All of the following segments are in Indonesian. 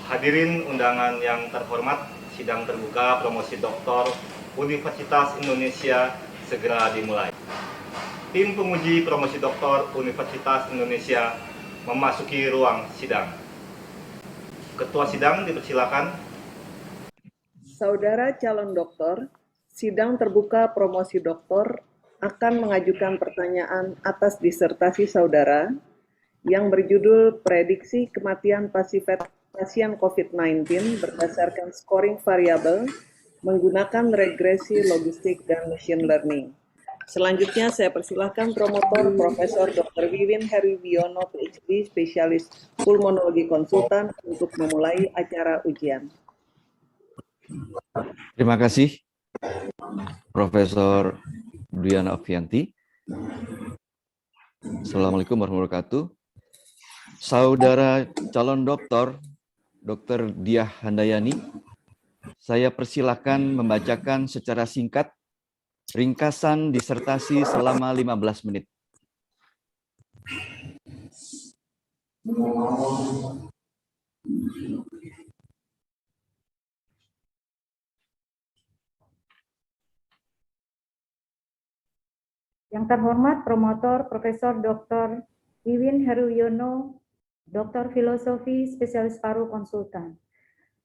Hadirin undangan yang terhormat, sidang terbuka promosi doktor Universitas Indonesia segera dimulai. Tim penguji promosi doktor Universitas Indonesia memasuki ruang sidang. Ketua sidang dipersilakan. Saudara calon doktor, sidang terbuka promosi doktor akan mengajukan pertanyaan atas disertasi saudara yang berjudul Prediksi Kematian Pasien COVID-19 berdasarkan scoring variabel menggunakan regresi logistik dan machine learning. Selanjutnya saya persilahkan promotor Profesor Dr. Wiwin Heriwiono, PhD, spesialis pulmonologi konsultan untuk memulai acara ujian. Terima kasih, Profesor Dwiana Ovianti. Assalamualaikum warahmatullahi wabarakatuh. Saudara calon doktor, Dr. Diah Handayani, saya persilakan membacakan secara singkat ringkasan disertasi selama 15 menit. Yang terhormat promotor Profesor Dr. Wiwin Heriwiono, Doktor Filosofi, spesialis paru konsultan.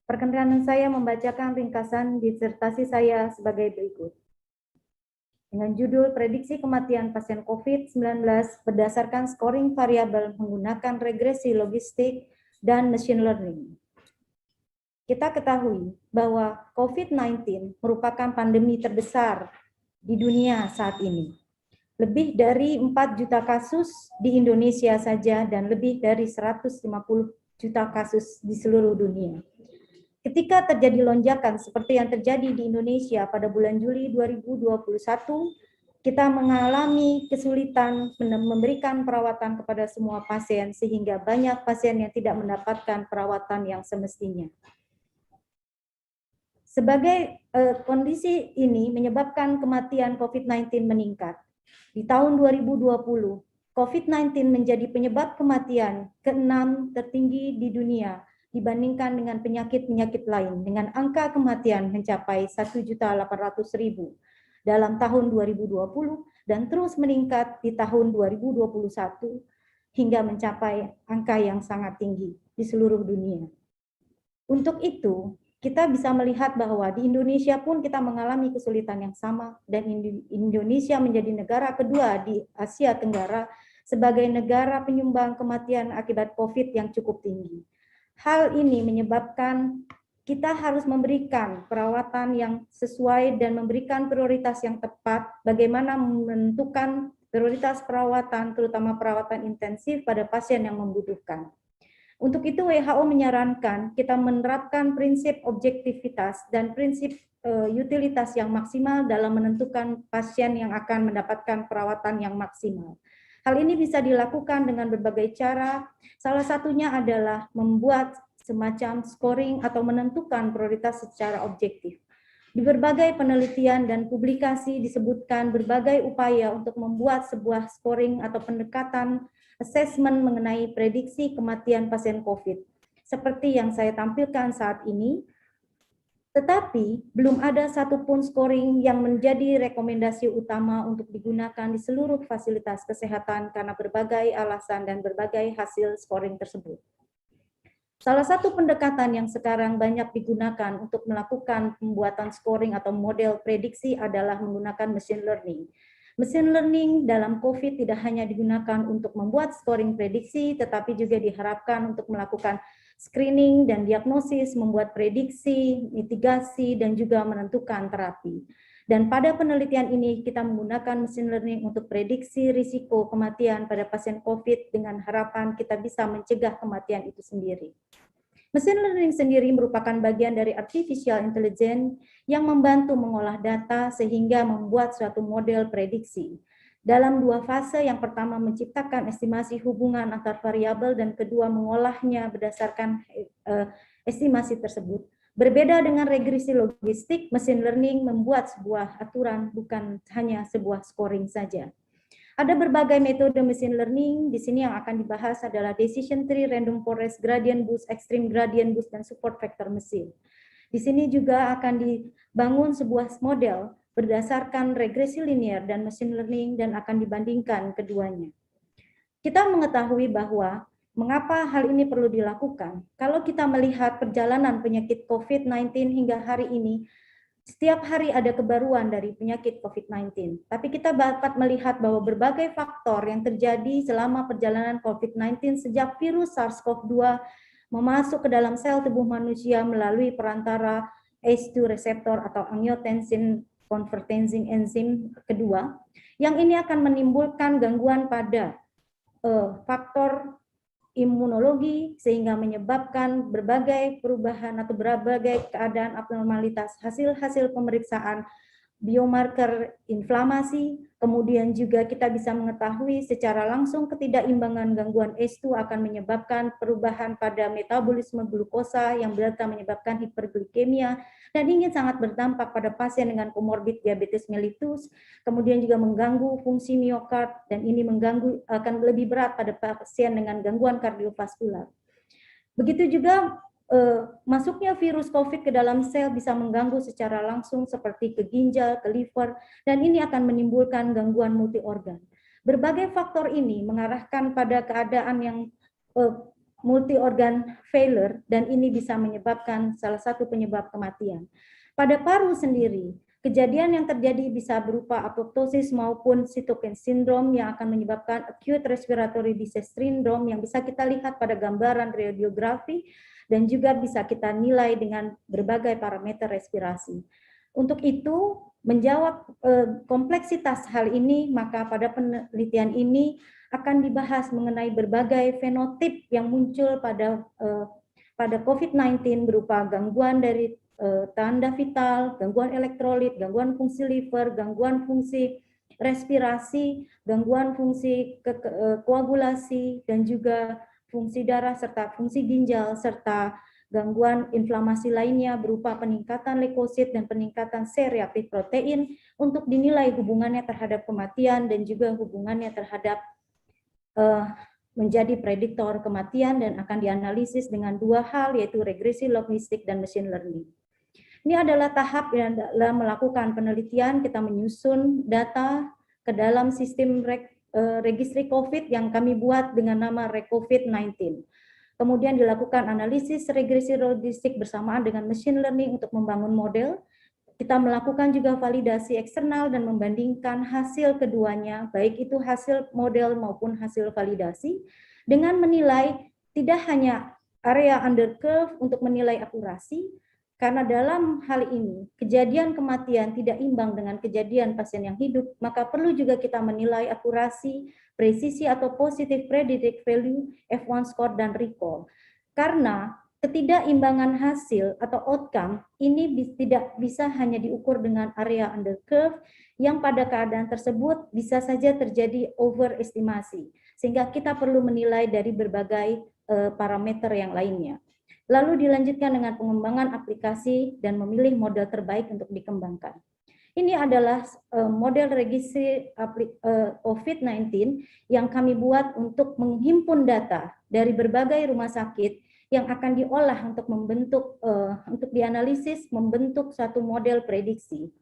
Perkenan saya membacakan ringkasan disertasi saya sebagai berikut. Dengan judul Prediksi Kematian Pasien COVID-19 berdasarkan scoring variabel menggunakan regresi logistik dan machine learning. Kita ketahui bahwa COVID-19 merupakan pandemi terbesar di dunia saat ini. Lebih dari 4 juta kasus di Indonesia saja dan lebih dari 150 juta kasus di seluruh dunia. Ketika terjadi lonjakan seperti yang terjadi di Indonesia pada bulan Juli 2021, kita mengalami kesulitan memberikan perawatan kepada semua pasien sehingga banyak pasien yang tidak mendapatkan perawatan yang semestinya. Sebagai kondisi ini menyebabkan kematian COVID-19 meningkat. Di tahun 2020, COVID-19 menjadi penyebab kematian ke-6 tertinggi di dunia dibandingkan dengan penyakit-penyakit lain, dengan angka kematian mencapai 1.800.000 dalam tahun 2020 dan terus meningkat di tahun 2021 hingga mencapai angka yang sangat tinggi di seluruh dunia. Untuk itu, kita bisa melihat bahwa di Indonesia pun kita mengalami kesulitan yang sama dan Indonesia menjadi negara kedua di Asia Tenggara sebagai negara penyumbang kematian akibat COVID yang cukup tinggi. Hal ini menyebabkan kita harus memberikan perawatan yang sesuai dan memberikan prioritas yang tepat bagaimana menentukan prioritas perawatan, terutama perawatan intensif pada pasien yang membutuhkan. Untuk itu WHO menyarankan kita menerapkan prinsip objektivitas dan prinsip utilitas yang maksimal dalam menentukan pasien yang akan mendapatkan perawatan yang maksimal. Hal ini bisa dilakukan dengan berbagai cara, salah satunya adalah membuat semacam scoring atau menentukan prioritas secara objektif. Di berbagai penelitian dan publikasi disebutkan berbagai upaya untuk membuat sebuah scoring atau pendekatan assessment mengenai prediksi kematian pasien COVID, seperti yang saya tampilkan saat ini, tetapi belum ada satupun scoring yang menjadi rekomendasi utama untuk digunakan di seluruh fasilitas kesehatan karena berbagai alasan dan berbagai hasil scoring tersebut. Salah satu pendekatan yang sekarang banyak digunakan untuk melakukan pembuatan scoring atau model prediksi adalah menggunakan machine learning. Machine learning dalam COVID tidak hanya digunakan untuk membuat scoring prediksi, tetapi juga diharapkan untuk melakukan screening dan diagnosis, membuat prediksi, mitigasi, dan juga menentukan terapi. Dan pada penelitian ini kita menggunakan machine learning untuk prediksi risiko kematian pada pasien COVID dengan harapan kita bisa mencegah kematian itu sendiri. Machine learning sendiri merupakan bagian dari artificial intelligence yang membantu mengolah data sehingga membuat suatu model prediksi. Dalam dua fase, yang pertama menciptakan estimasi hubungan antar variabel dan kedua mengolahnya berdasarkan estimasi tersebut. Berbeda dengan regresi logistik, machine learning membuat sebuah aturan bukan hanya sebuah scoring saja. Ada berbagai metode machine learning. Di sini yang akan dibahas adalah decision tree, random forest, gradient boost, extreme gradient boost, dan support vector machine. Di sini juga akan dibangun sebuah model berdasarkan regresi linear dan machine learning dan akan dibandingkan keduanya. Kita mengetahui bahwa mengapa hal ini perlu dilakukan. Kalau kita melihat perjalanan penyakit COVID-19 hingga hari ini, setiap hari ada kebaruan dari penyakit COVID-19. Tapi kita dapat melihat bahwa berbagai faktor yang terjadi selama perjalanan COVID-19 sejak virus SARS-CoV-2 memasuk ke dalam sel tubuh manusia melalui perantara ACE2 reseptor atau angiotensin converting enzim kedua, yang ini akan menimbulkan gangguan pada faktor imunologi sehingga menyebabkan berbagai perubahan atau berbagai keadaan abnormalitas hasil-hasil pemeriksaan biomarker inflamasi. Kemudian juga kita bisa mengetahui secara langsung ketidakimbangan gangguan ACE2 akan menyebabkan perubahan pada metabolisme glukosa yang bisa menyebabkan hiperglikemia dan ingin sangat berdampak pada pasien dengan komorbid diabetes mellitus. Kemudian juga mengganggu fungsi miokard dan ini mengganggu akan lebih berat pada pasien dengan gangguan kardiovaskular. Begitu juga masuknya virus COVID ke dalam sel bisa mengganggu secara langsung seperti ke ginjal, ke liver, dan ini akan menimbulkan gangguan multi organ. Berbagai faktor ini mengarahkan pada keadaan yang multi organ failure dan ini bisa menyebabkan salah satu penyebab kematian. Pada paru sendiri, kejadian yang terjadi bisa berupa apoptosis maupun cytokine syndrome yang akan menyebabkan acute respiratory distress syndrome yang bisa kita lihat pada gambaran radiografi dan juga bisa kita nilai dengan berbagai parameter respirasi. Untuk itu, menjawab kompleksitas hal ini, maka pada penelitian ini akan dibahas mengenai berbagai fenotip yang muncul pada COVID-19 berupa gangguan dari tanda vital, gangguan elektrolit, gangguan fungsi liver, gangguan fungsi respirasi, gangguan fungsi koagulasi, dan juga fungsi darah serta fungsi ginjal serta gangguan inflamasi lainnya berupa peningkatan leukosit dan peningkatan C-reaktif protein untuk dinilai hubungannya terhadap kematian dan juga hubungannya terhadap menjadi prediktor kematian dan akan dianalisis dengan dua hal yaitu regresi logistik dan machine learning. Ini adalah tahap yang dalam melakukan penelitian kita menyusun data ke dalam sistem registry COVID yang kami buat dengan nama ReCOVID-19. Kemudian dilakukan analisis regresi logistik bersamaan dengan machine learning untuk membangun model. Kita melakukan juga validasi eksternal dan membandingkan hasil keduanya, baik itu hasil model maupun hasil validasi, dengan menilai tidak hanya area under curve untuk menilai akurasi, karena dalam hal ini, kejadian kematian tidak imbang dengan kejadian pasien yang hidup, maka perlu juga kita menilai akurasi, presisi atau positive predictive value, F1 score, dan recall. Karena ketidakimbangan hasil atau outcome ini tidak bisa hanya diukur dengan area under curve, yang pada keadaan tersebut bisa saja terjadi overestimasi, sehingga kita perlu menilai dari berbagai parameter yang lainnya. Lalu dilanjutkan dengan pengembangan aplikasi dan memilih model terbaik untuk dikembangkan. Ini adalah model registrasi COVID-19 yang kami buat untuk menghimpun data dari berbagai rumah sakit yang akan diolah untuk membentuk, untuk dianalisis, membentuk satu model prediksi.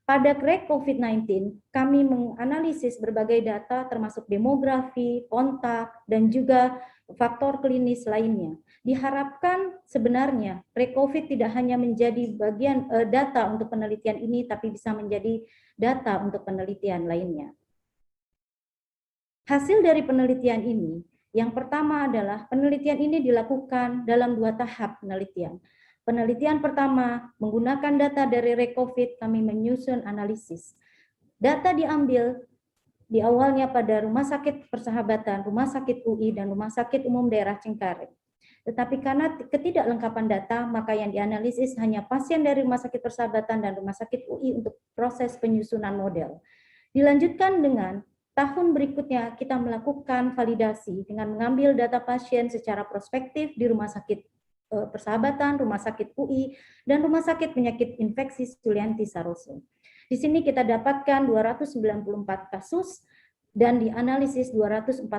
Pada COVID-19, kami menganalisis berbagai data termasuk demografi, kontak, dan juga faktor klinis lainnya. Diharapkan sebenarnya pre-COVID tidak hanya menjadi bagian data untuk penelitian ini, tapi bisa menjadi data untuk penelitian lainnya. Hasil dari penelitian ini, yang pertama adalah penelitian ini dilakukan dalam 2 tahap penelitian. Penelitian pertama, menggunakan data dari ReCOVID, kami menyusun analisis. Data diambil di awalnya pada Rumah Sakit Persahabatan, Rumah Sakit UI, dan Rumah Sakit Umum Daerah Cengkareng. Tetapi karena ketidaklengkapan data, maka yang dianalisis hanya pasien dari Rumah Sakit Persahabatan dan Rumah Sakit UI untuk proses penyusunan model. Dilanjutkan dengan tahun berikutnya kita melakukan validasi dengan mengambil data pasien secara prospektif di Rumah Sakit Persahabatan, Rumah Sakit UI, dan Rumah Sakit Penyakit Infeksi Sulianti Saroso. Di sini kita dapatkan 294 kasus dan dianalisis 245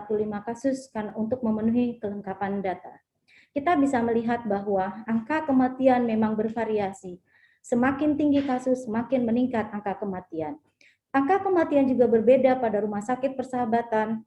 kasus untuk memenuhi kelengkapan data. Kita bisa melihat bahwa angka kematian memang bervariasi. Semakin tinggi kasus, semakin meningkat angka kematian. Angka kematian juga berbeda pada rumah sakit persahabatan,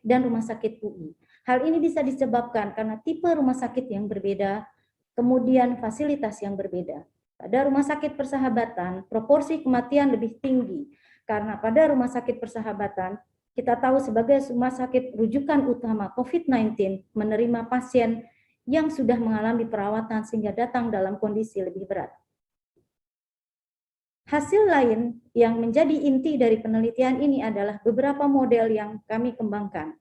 dan rumah sakit UI. Hal ini bisa disebabkan karena tipe rumah sakit yang berbeda, kemudian fasilitas yang berbeda. Pada rumah sakit persahabatan, proporsi kematian lebih tinggi, karena pada rumah sakit persahabatan, kita tahu sebagai rumah sakit rujukan utama COVID-19 menerima pasien yang sudah mengalami perawatan sehingga datang dalam kondisi lebih berat. Hasil lain yang menjadi inti dari penelitian ini adalah beberapa model yang kami kembangkan.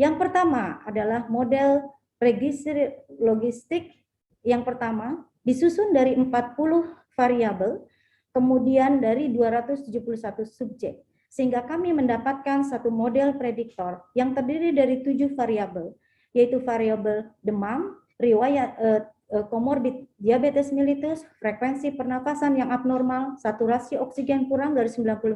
Yang pertama adalah model register logistik. Yang pertama disusun dari 40 variabel, kemudian dari 271 subjek, sehingga kami mendapatkan satu model prediktor yang terdiri dari 7 variabel, yaitu variabel demam, riwayat komorbid diabetes mellitus, frekuensi pernafasan yang abnormal, saturasi oksigen kurang dari 95%,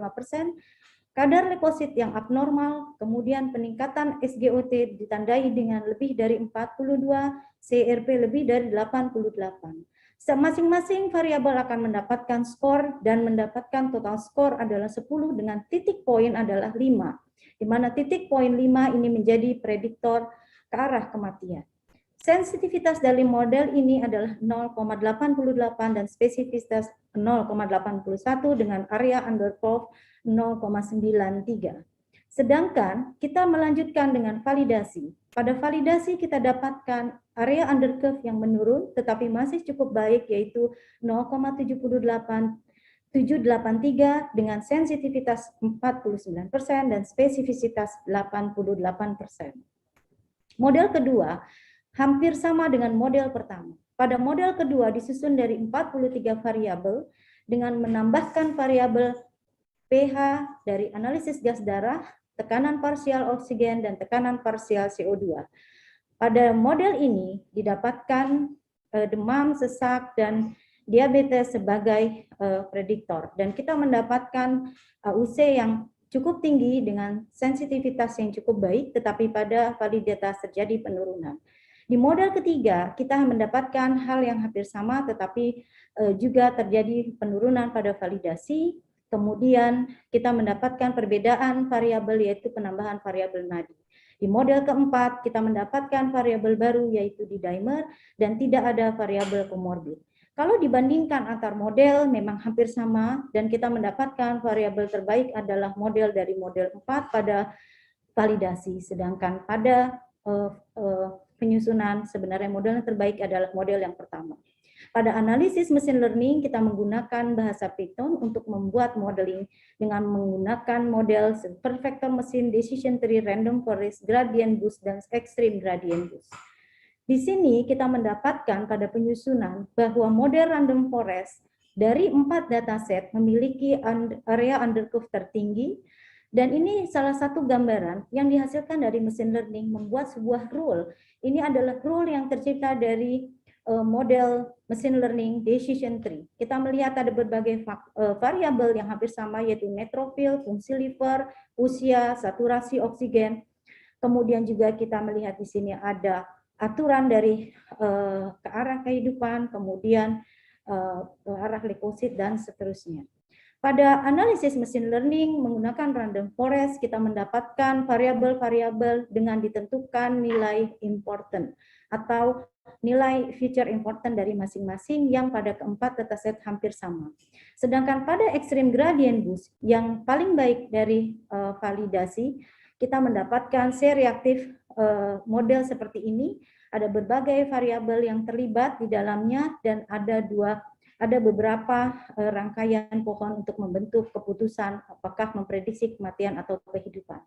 kadar leukosit yang abnormal, kemudian peningkatan SGOT ditandai dengan lebih dari 42, CRP lebih dari 88. Masing-masing variabel akan mendapatkan skor dan mendapatkan total skor adalah 10 dengan titik poin adalah 5, di mana titik poin 5 ini menjadi prediktor ke arah kematian. Sensitivitas dari model ini adalah 0,88 dan spesifitas 0,81 dengan area under curve 0,93. Sedangkan kita melanjutkan dengan validasi. Pada validasi kita dapatkan area under curve yang menurun tetapi masih cukup baik, yaitu 0,78783 dengan sensitivitas 49% dan spesifisitas 88%. Model kedua hampir sama dengan model pertama. Pada model kedua disusun dari 43 variabel dengan menambahkan variabel pH dari analisis gas darah, tekanan parsial oksigen, dan tekanan parsial CO2. Pada model ini didapatkan demam, sesak, dan diabetes sebagai prediktor. Dan kita mendapatkan AUC yang cukup tinggi dengan sensitivitas yang cukup baik, tetapi pada validitas terjadi penurunan. Di model ketiga, kita mendapatkan hal yang hampir sama, tetapi juga terjadi penurunan pada validasi. Kemudian kita mendapatkan perbedaan variabel, yaitu penambahan variabel nadi. Di model keempat, kita mendapatkan variabel baru, yaitu D-dimer, dan tidak ada variabel komorbid. Kalau dibandingkan antar model, memang hampir sama, dan kita mendapatkan variabel terbaik adalah model dari model 4 pada validasi, sedangkan pada penyusunan sebenarnya model yang terbaik adalah model yang pertama. Pada analisis machine learning kita menggunakan bahasa Python untuk membuat modeling dengan menggunakan model super vector machine, decision tree, random forest, gradient boost, dan extreme gradient boost. Di sini kita mendapatkan pada penyusunan bahwa model random forest dari 4 dataset memiliki area under curve tertinggi. Dan ini salah satu gambaran yang dihasilkan dari machine learning membuat sebuah rule. Ini adalah rule yang tercipta dari model machine learning decision tree. Kita melihat ada berbagai variabel yang hampir sama, yaitu neutrophil, fungsi liver, usia, saturasi oksigen. Kemudian juga kita melihat di sini ada aturan dari ke arah kehidupan, kemudian ke arah leukosit, dan seterusnya. Pada analisis machine learning menggunakan random forest, kita mendapatkan variabel-variabel dengan ditentukan nilai important atau nilai feature important dari masing-masing yang pada keempat dataset hampir sama. Sedangkan pada extreme gradient boost yang paling baik dari validasi, kita mendapatkan C-reaktif model seperti ini. Ada berbagai variabel yang terlibat di dalamnya dan ada beberapa rangkaian pohon untuk membentuk keputusan apakah memprediksi kematian atau kehidupan.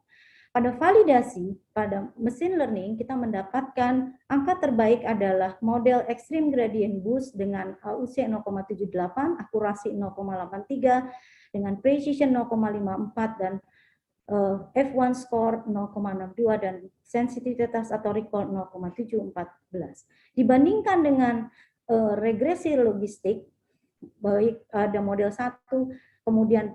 Pada validasi, pada machine learning, kita mendapatkan angka terbaik adalah model extreme gradient boost dengan AUC 0,78, akurasi 0,83, dengan precision 0,54, dan F1 score 0,62, dan sensitivitas atau recall 0,714. Dibandingkan dengan regresi logistik, baik ada model 1, kemudian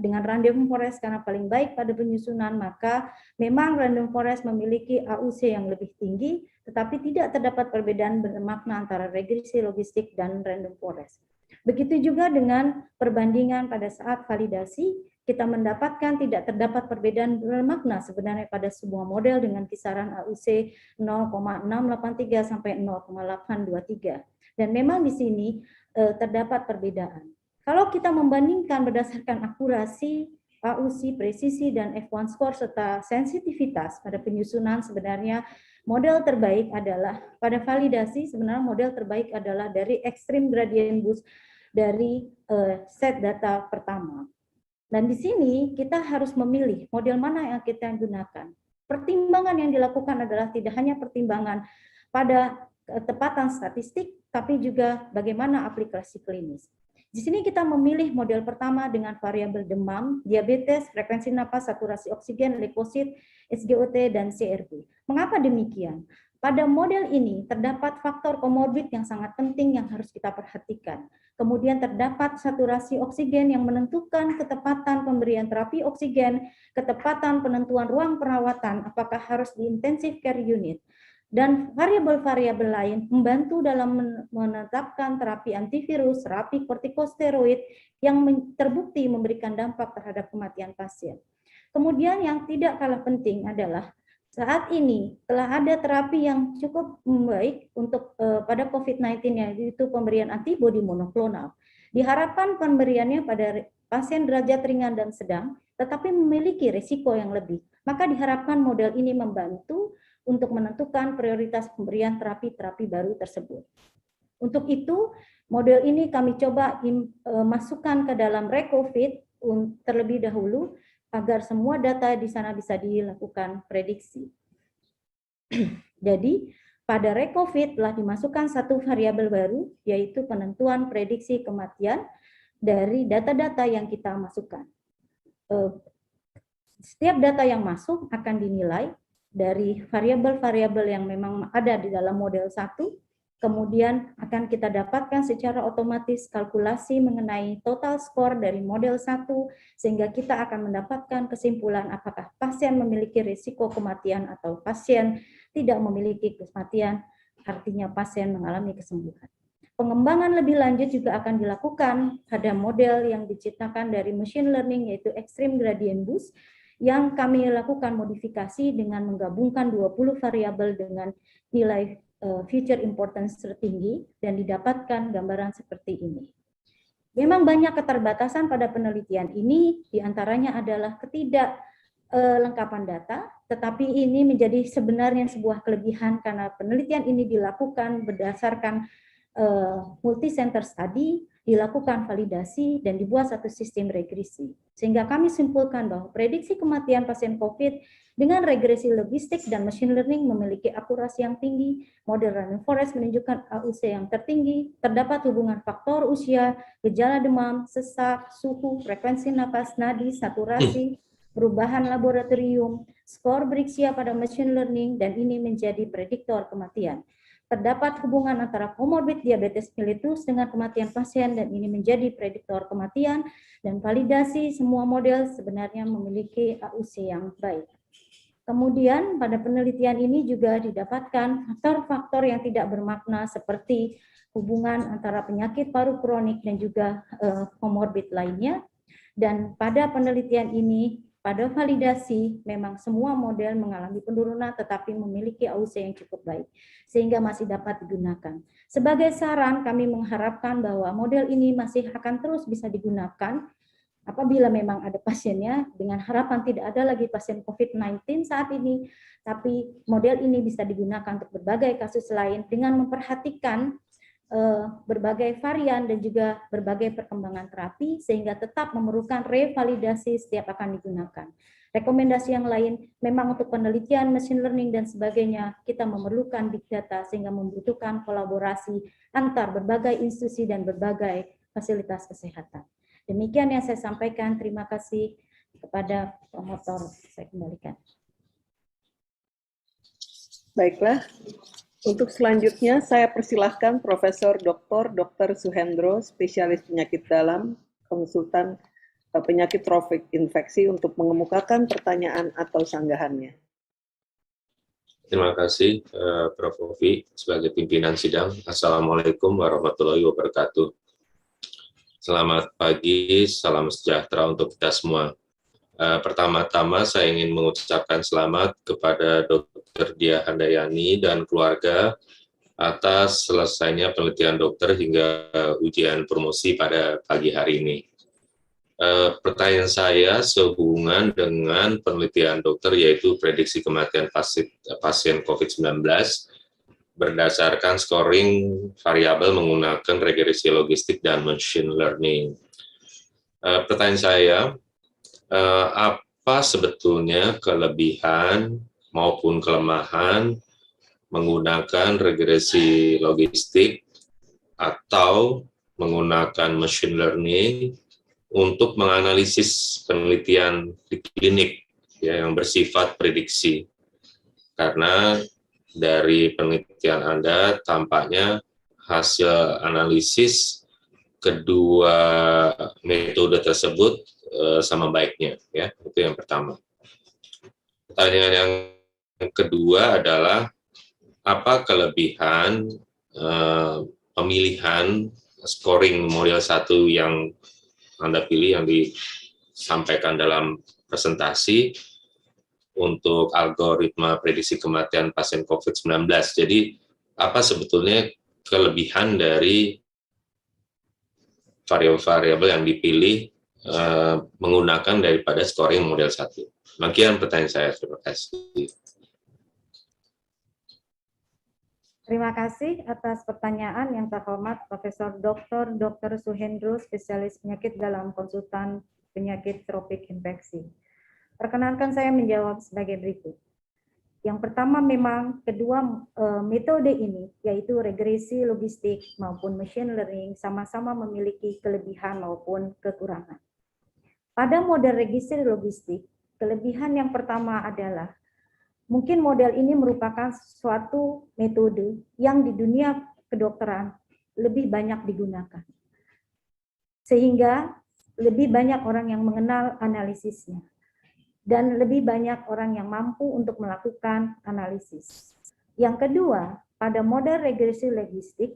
dengan random forest karena paling baik pada penyusunan, maka memang random forest memiliki AUC yang lebih tinggi, tetapi tidak terdapat perbedaan bermakna antara regresi logistik dan random forest. Begitu juga dengan perbandingan pada saat validasi, kita mendapatkan tidak terdapat perbedaan bermakna sebenarnya pada sebuah model dengan kisaran AUC 0,683 sampai 0,823. Dan memang di sini terdapat perbedaan. Kalau kita membandingkan berdasarkan akurasi, AUC, presisi, dan F1 score serta sensitivitas pada penyusunan, sebenarnya model terbaik adalah pada validasi, sebenarnya model terbaik adalah dari extreme gradient boost dari set data pertama. Dan di sini kita harus memilih model mana yang kita gunakan. Pertimbangan yang dilakukan adalah tidak hanya pertimbangan pada ketepatan statistik, tapi juga bagaimana aplikasi klinis. Di sini kita memilih model pertama dengan variabel demam, diabetes, frekuensi napas, saturasi oksigen, leukosit, SGOT, dan CRP. Mengapa demikian? Pada model ini terdapat faktor komorbid yang sangat penting yang harus kita perhatikan. Kemudian terdapat saturasi oksigen yang menentukan ketepatan pemberian terapi oksigen, ketepatan penentuan ruang perawatan, apakah harus di intensive care unit, dan variabel-variabel lain membantu dalam menetapkan terapi antivirus, terapi kortikosteroid yang terbukti memberikan dampak terhadap kematian pasien. Kemudian yang tidak kalah penting adalah saat ini telah ada terapi yang cukup baik untuk pada COVID-19 yaitu pemberian antibodi monoklonal. Diharapkan pemberiannya pada pasien derajat ringan dan sedang, tetapi memiliki risiko yang lebih. Maka diharapkan model ini membantu untuk menentukan prioritas pemberian terapi-terapi baru tersebut. Untuk itu, model ini kami coba masukkan ke dalam RECOFIT terlebih dahulu, agar semua data di sana bisa dilakukan prediksi. Jadi, pada RECOFIT telah dimasukkan satu variabel baru, yaitu penentuan prediksi kematian dari data-data yang kita masukkan. Setiap data yang masuk akan dinilai dari variabel-variabel yang memang ada di dalam model 1, kemudian akan kita dapatkan secara otomatis kalkulasi mengenai total skor dari model 1, sehingga kita akan mendapatkan kesimpulan apakah pasien memiliki risiko kematian atau pasien tidak memiliki kematian, artinya pasien mengalami kesembuhan. Pengembangan lebih lanjut juga akan dilakukan pada model yang diciptakan dari machine learning, yaitu extreme gradient boost, yang kami lakukan modifikasi dengan menggabungkan 20 variabel dengan nilai feature importance tertinggi dan didapatkan gambaran seperti ini. Memang banyak keterbatasan pada penelitian ini, diantaranya adalah ketidaklengkapan data, tetapi ini menjadi sebenarnya sebuah kelebihan karena penelitian ini dilakukan berdasarkan multi-center study, dilakukan validasi, dan dibuat satu sistem regresi. Sehingga kami simpulkan bahwa prediksi kematian pasien COVID dengan regresi logistik dan machine learning memiliki akurasi yang tinggi, model random forest menunjukkan AUC yang tertinggi, terdapat hubungan faktor usia, gejala demam, sesak, suhu, frekuensi napas, nadi, saturasi, perubahan laboratorium, skor Brixia pada machine learning, dan ini menjadi prediktor kematian. Terdapat hubungan antara komorbid diabetes mellitus dengan kematian pasien dan ini menjadi prediktor kematian, dan validasi semua model sebenarnya memiliki AUC yang baik. Kemudian pada penelitian ini juga didapatkan faktor-faktor yang tidak bermakna seperti hubungan antara penyakit paru kronik dan juga komorbid lainnya. Dan pada penelitian ini, pada validasi, memang semua model mengalami penurunan tetapi memiliki AUC yang cukup baik, sehingga masih dapat digunakan. Sebagai saran, kami mengharapkan bahwa model ini masih akan terus bisa digunakan apabila memang ada pasiennya, dengan harapan tidak ada lagi pasien COVID-19 saat ini, tapi model ini bisa digunakan untuk berbagai kasus lain dengan memperhatikan berbagai varian dan juga berbagai perkembangan terapi sehingga tetap memerlukan revalidasi setiap akan digunakan. Rekomendasi yang lain memang untuk penelitian machine learning dan sebagainya kita memerlukan big data sehingga membutuhkan kolaborasi antar berbagai institusi dan berbagai fasilitas kesehatan. Demikian yang saya sampaikan. Terima kasih kepada promotor. Saya kembalikan. Baiklah. Untuk selanjutnya, saya persilahkan Profesor Dr. Suhendro, spesialis penyakit dalam, konsultan penyakit tropik infeksi untuk mengemukakan pertanyaan atau sanggahannya. Terima kasih, Prof. Ovi, sebagai pimpinan sidang. Assalamualaikum warahmatullahi wabarakatuh. Selamat pagi, salam sejahtera untuk kita semua. Pertama-tama saya ingin mengucapkan selamat kepada Dr. Diah Handayani dan keluarga atas selesainya penelitian dokter hingga ujian promosi pada pagi hari ini. Pertanyaan saya sehubungan dengan penelitian dokter yaitu prediksi kematian pasien COVID-19 berdasarkan scoring variabel menggunakan regresi logistik dan machine learning. Pertanyaan saya, apa sebetulnya kelebihan maupun kelemahan menggunakan regresi logistik atau menggunakan machine learning untuk menganalisis penelitian di klinik ya, yang bersifat prediksi? Karena dari penelitian Anda tampaknya hasil analisis kedua metode tersebut sama baiknya, ya. Itu yang pertama. Pertanyaan yang kedua adalah apa kelebihan pemilihan scoring model 1 yang Anda pilih, yang disampaikan dalam presentasi untuk algoritma prediksi kematian pasien COVID-19. Jadi, apa sebetulnya kelebihan dari variabel-variabel yang dipilih menggunakan daripada scoring model 1? Demikian pertanyaan saya. Terima kasih. Terima kasih atas pertanyaan yang terhormat Profesor Dr. Suhendro, spesialis penyakit dalam konsultan penyakit tropik infeksi. Perkenankan saya menjawab sebagai berikut. Yang pertama, memang kedua metode ini, yaitu regresi logistik maupun machine learning, sama-sama memiliki kelebihan maupun kekurangan. Pada model regresi logistik, kelebihan yang pertama adalah mungkin model ini merupakan suatu metode yang di dunia kedokteran lebih banyak digunakan. Sehingga lebih banyak orang yang mengenal analisisnya. Dan lebih banyak orang yang mampu untuk melakukan analisis. Yang kedua, pada model regresi logistik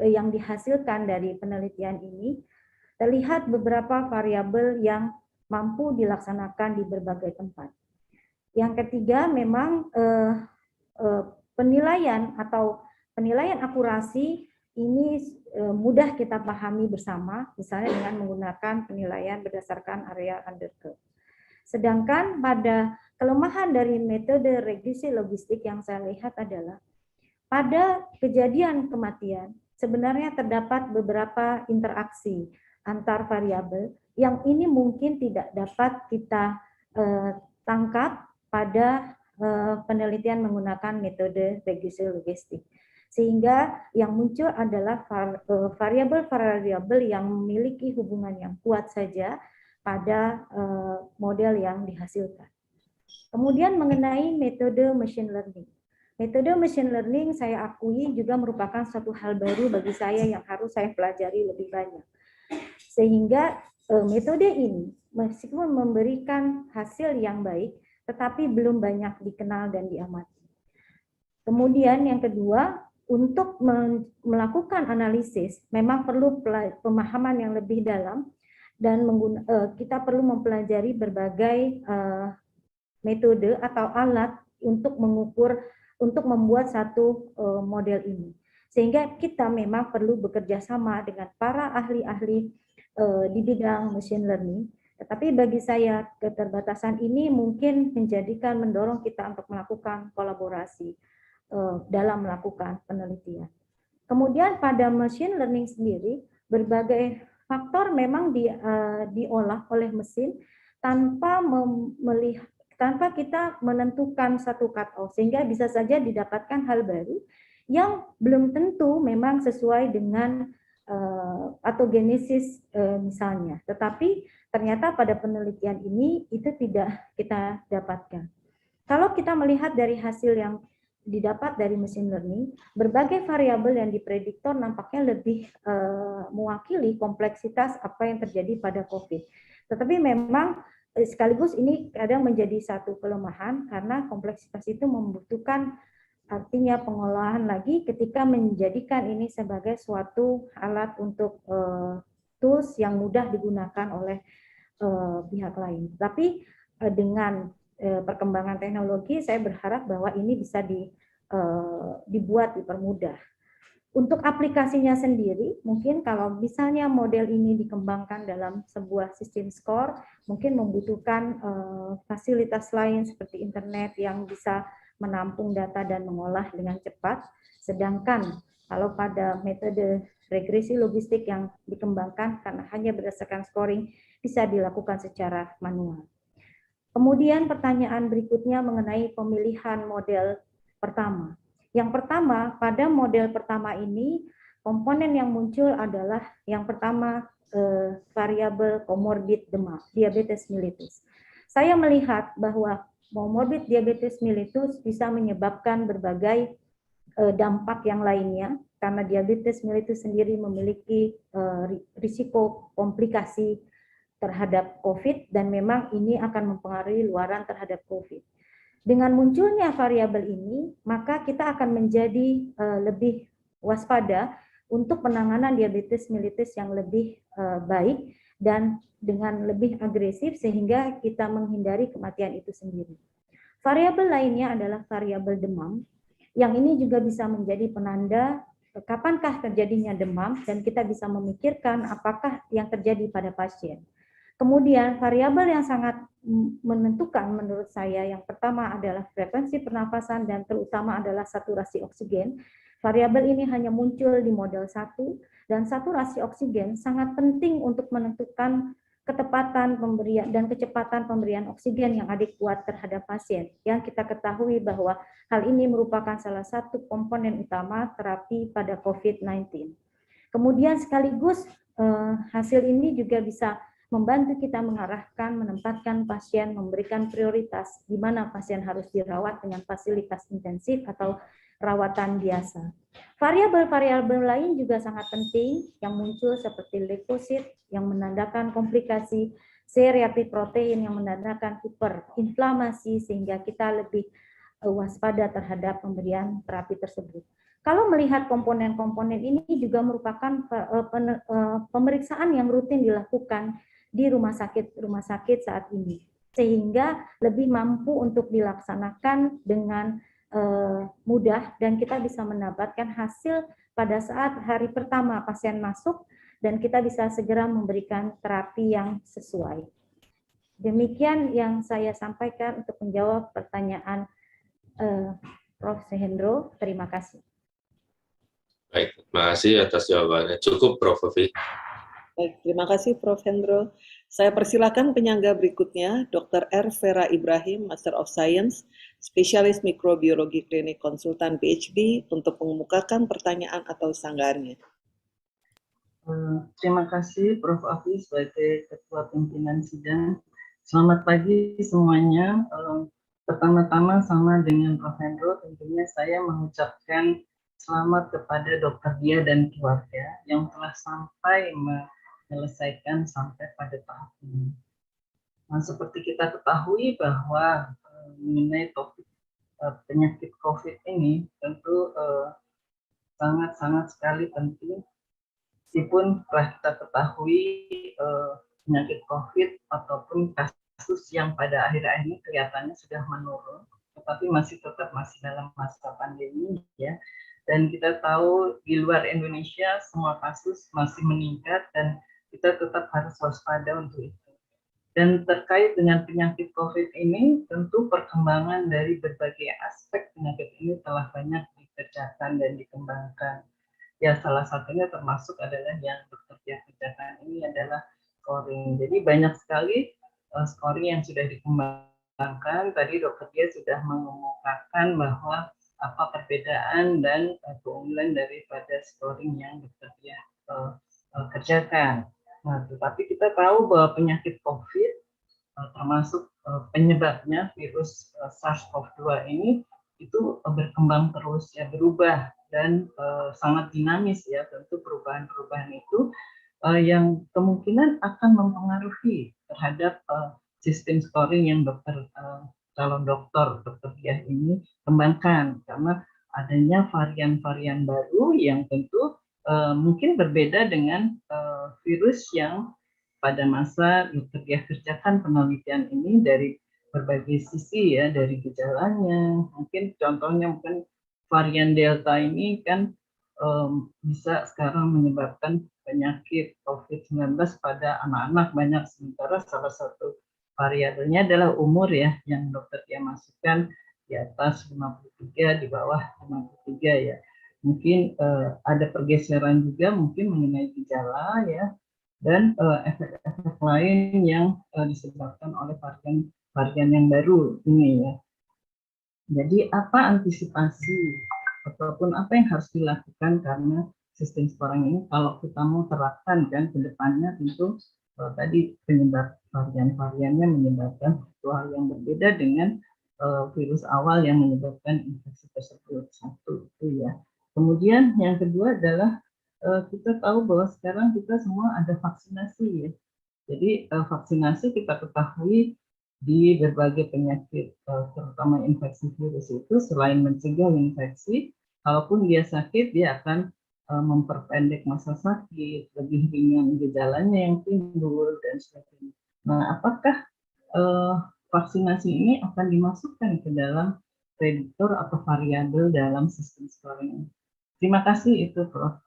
yang dihasilkan dari penelitian ini, terlihat beberapa variabel yang mampu dilaksanakan di berbagai tempat. Yang ketiga, memang penilaian atau penilaian akurasi ini mudah kita pahami bersama, misalnya dengan menggunakan penilaian berdasarkan area under curve. Sedangkan pada kelemahan dari metode regresi logistik yang saya lihat adalah pada kejadian kematian sebenarnya terdapat beberapa interaksi antar variabel yang ini mungkin tidak dapat kita tangkap pada penelitian menggunakan metode regresi logistik. Sehingga yang muncul adalah variabel-variabel yang memiliki hubungan yang kuat saja pada model yang dihasilkan. Kemudian mengenai metode machine learning. Metode machine learning saya akui juga merupakan suatu hal baru bagi saya yang harus saya pelajari lebih banyak. Sehingga metode ini meskipun memberikan hasil yang baik, tetapi belum banyak dikenal dan diamati. Kemudian yang kedua, untuk melakukan analisis memang perlu pemahaman yang lebih dalam dan kita perlu mempelajari berbagai metode atau alat untuk mengukur, untuk membuat satu model ini. Sehingga kita memang perlu bekerja sama dengan para ahli-ahli di bidang machine learning. Tetapi bagi saya keterbatasan ini mungkin mendorong kita untuk melakukan kolaborasi dalam melakukan penelitian. Kemudian pada machine learning sendiri, berbagai faktor memang diolah oleh mesin tanpa kita menentukan satu cut-off, sehingga bisa saja didapatkan hal baru yang belum tentu memang sesuai dengan patogenesis misalnya. Tetapi ternyata pada penelitian ini itu tidak kita dapatkan. Kalau kita melihat dari hasil yang didapat dari machine learning, berbagai variabel yang diprediktor nampaknya lebih mewakili kompleksitas apa yang terjadi pada COVID. Tetapi memang sekaligus ini kadang menjadi satu kelemahan karena kompleksitas itu membutuhkan artinya pengolahan lagi ketika menjadikan ini sebagai suatu alat untuk tools yang mudah digunakan oleh pihak lain. Tapi dengan perkembangan teknologi, saya berharap bahwa ini bisa dibuat, dipermudah. Untuk aplikasinya sendiri, mungkin kalau misalnya model ini dikembangkan dalam sebuah sistem skor, mungkin membutuhkan fasilitas lain seperti internet yang bisa menampung data dan mengolah dengan cepat. Sedangkan kalau pada metode regresi logistik yang dikembangkan karena hanya berdasarkan scoring, bisa dilakukan secara manual. Kemudian pertanyaan berikutnya mengenai pemilihan model pertama. Yang pertama, pada model pertama ini, komponen yang muncul adalah yang pertama variabel komorbid demam, diabetes mellitus. Saya melihat bahwa komorbid diabetes mellitus bisa menyebabkan berbagai dampak yang lainnya, karena diabetes mellitus sendiri memiliki risiko komplikasi terhadap COVID, dan memang ini akan mempengaruhi luaran terhadap COVID. Dengan munculnya variabel ini, maka kita akan menjadi lebih waspada untuk penanganan diabetes mellitus yang lebih baik dan dengan lebih agresif sehingga kita menghindari kematian itu sendiri. Variabel lainnya adalah variabel demam, yang ini juga bisa menjadi penanda kapankah terjadinya demam dan kita bisa memikirkan apakah yang terjadi pada pasien. Kemudian variabel yang sangat menentukan menurut saya yang pertama adalah frekuensi pernapasan dan terutama adalah saturasi oksigen. Variabel ini hanya muncul di model 1 dan saturasi oksigen sangat penting untuk menentukan ketepatan pemberian dan kecepatan pemberian oksigen yang adekuat terhadap pasien. Yang kita ketahui bahwa hal ini merupakan salah satu komponen utama terapi pada COVID-19. Kemudian sekaligus hasil ini juga bisa membantu kita mengarahkan, menempatkan pasien, memberikan prioritas di mana pasien harus dirawat dengan fasilitas intensif atau rawatan biasa. Variabel-variabel lain juga sangat penting yang muncul seperti leukosit yang menandakan komplikasi, C-reaktif protein yang menandakan hiperinflamasi sehingga kita lebih waspada terhadap pemberian terapi tersebut. Kalau melihat komponen-komponen ini juga merupakan pemeriksaan yang rutin dilakukan di rumah sakit saat ini, sehingga lebih mampu untuk dilaksanakan dengan mudah dan kita bisa mendapatkan hasil pada saat hari pertama pasien masuk dan kita bisa segera memberikan terapi yang sesuai. Demikian yang saya sampaikan untuk menjawab pertanyaan Prof. Hendro. Terima kasih. Baik, terima kasih atas jawabannya. Cukup, Prof. Vivi. Baik, terima kasih Prof. Hendro. Saya persilakan penyangga berikutnya, Dr. R. Vera Ibrahim, Master of Science, Spesialis Mikrobiologi Klinik Konsultan PhD, untuk mengemukakan pertanyaan atau sanggahannya. Terima kasih Prof. Afi sebagai Ketua Pimpinan Sidang. Selamat pagi semuanya. Pertama-tama sama dengan Prof. Hendro, tentunya saya mengucapkan selamat kepada Dr. Dia dan keluarga yang telah sampai menyelesaikan sampai pada tahap ini. Nah, seperti kita ketahui bahwa mengenai topik penyakit COVID ini tentu sangat-sangat sekali penting. Meskipun telah kita ketahui penyakit COVID ataupun kasus yang pada akhir-akhir ini kelihatannya sudah menurun, tetapi masih dalam masa pandemi ya. Dan kita tahu di luar Indonesia semua kasus masih meningkat dan kita tetap harus waspada untuk itu. Dan terkait dengan penyakit COVID ini, tentu perkembangan dari berbagai aspek penyakit ini telah banyak dikerjakan dan dikembangkan. Ya, salah satunya termasuk adalah yang bekerja kerjakan ini adalah scoring. Jadi banyak sekali scoring yang sudah dikembangkan. Tadi Dr. Dia sudah mengemukakan bahwa apa perbedaan dan keunggulan daripada scoring yang Dr. Dia kerjakan. Nah, tetapi kita tahu bahwa penyakit COVID termasuk penyebabnya virus SARS-CoV-2 ini itu berkembang terus ya, berubah dan sangat dinamis ya. Tentu perubahan-perubahan itu yang kemungkinan akan mempengaruhi terhadap sistem scoring yang calon dokter Diah ini kembangkan, karena adanya varian-varian baru yang tentu mungkin berbeda dengan virus yang pada masa Dr. Diah kerjakan penelitian ini dari berbagai sisi ya, dari gejalanya, mungkin contohnya mungkin varian Delta ini kan bisa sekarang menyebabkan penyakit COVID-19 pada anak-anak banyak, sementara salah satu variabelnya adalah umur ya, yang dokter dia masukkan di atas 53, di bawah 53 ya. Mungkin ada pergeseran juga mungkin mengenai gejala ya, dan efek-efek lain yang disebabkan oleh varian yang baru ini ya. Jadi apa antisipasi ataupun apa yang harus dilakukan, karena sistem scoring ini kalau kita mau terapkan kan ke depannya, tentu tadi penyebab varian-variannya menyebabkan sesuatu hal yang berbeda dengan virus awal yang menyebabkan infeksi tersebut. Satu itu ya. Kemudian yang kedua adalah kita tahu bahwa sekarang kita semua ada vaksinasi ya. Jadi vaksinasi kita ketahui di berbagai penyakit, terutama infeksi virus itu, selain mencegah infeksi, kalaupun dia sakit, dia akan memperpendek masa sakit, lebih ringan gejalanya yang timbul, dan sebagainya. Nah, apakah vaksinasi ini akan dimasukkan ke dalam prediktor atau variabel dalam sistem scoring? Terima kasih, itu Prof.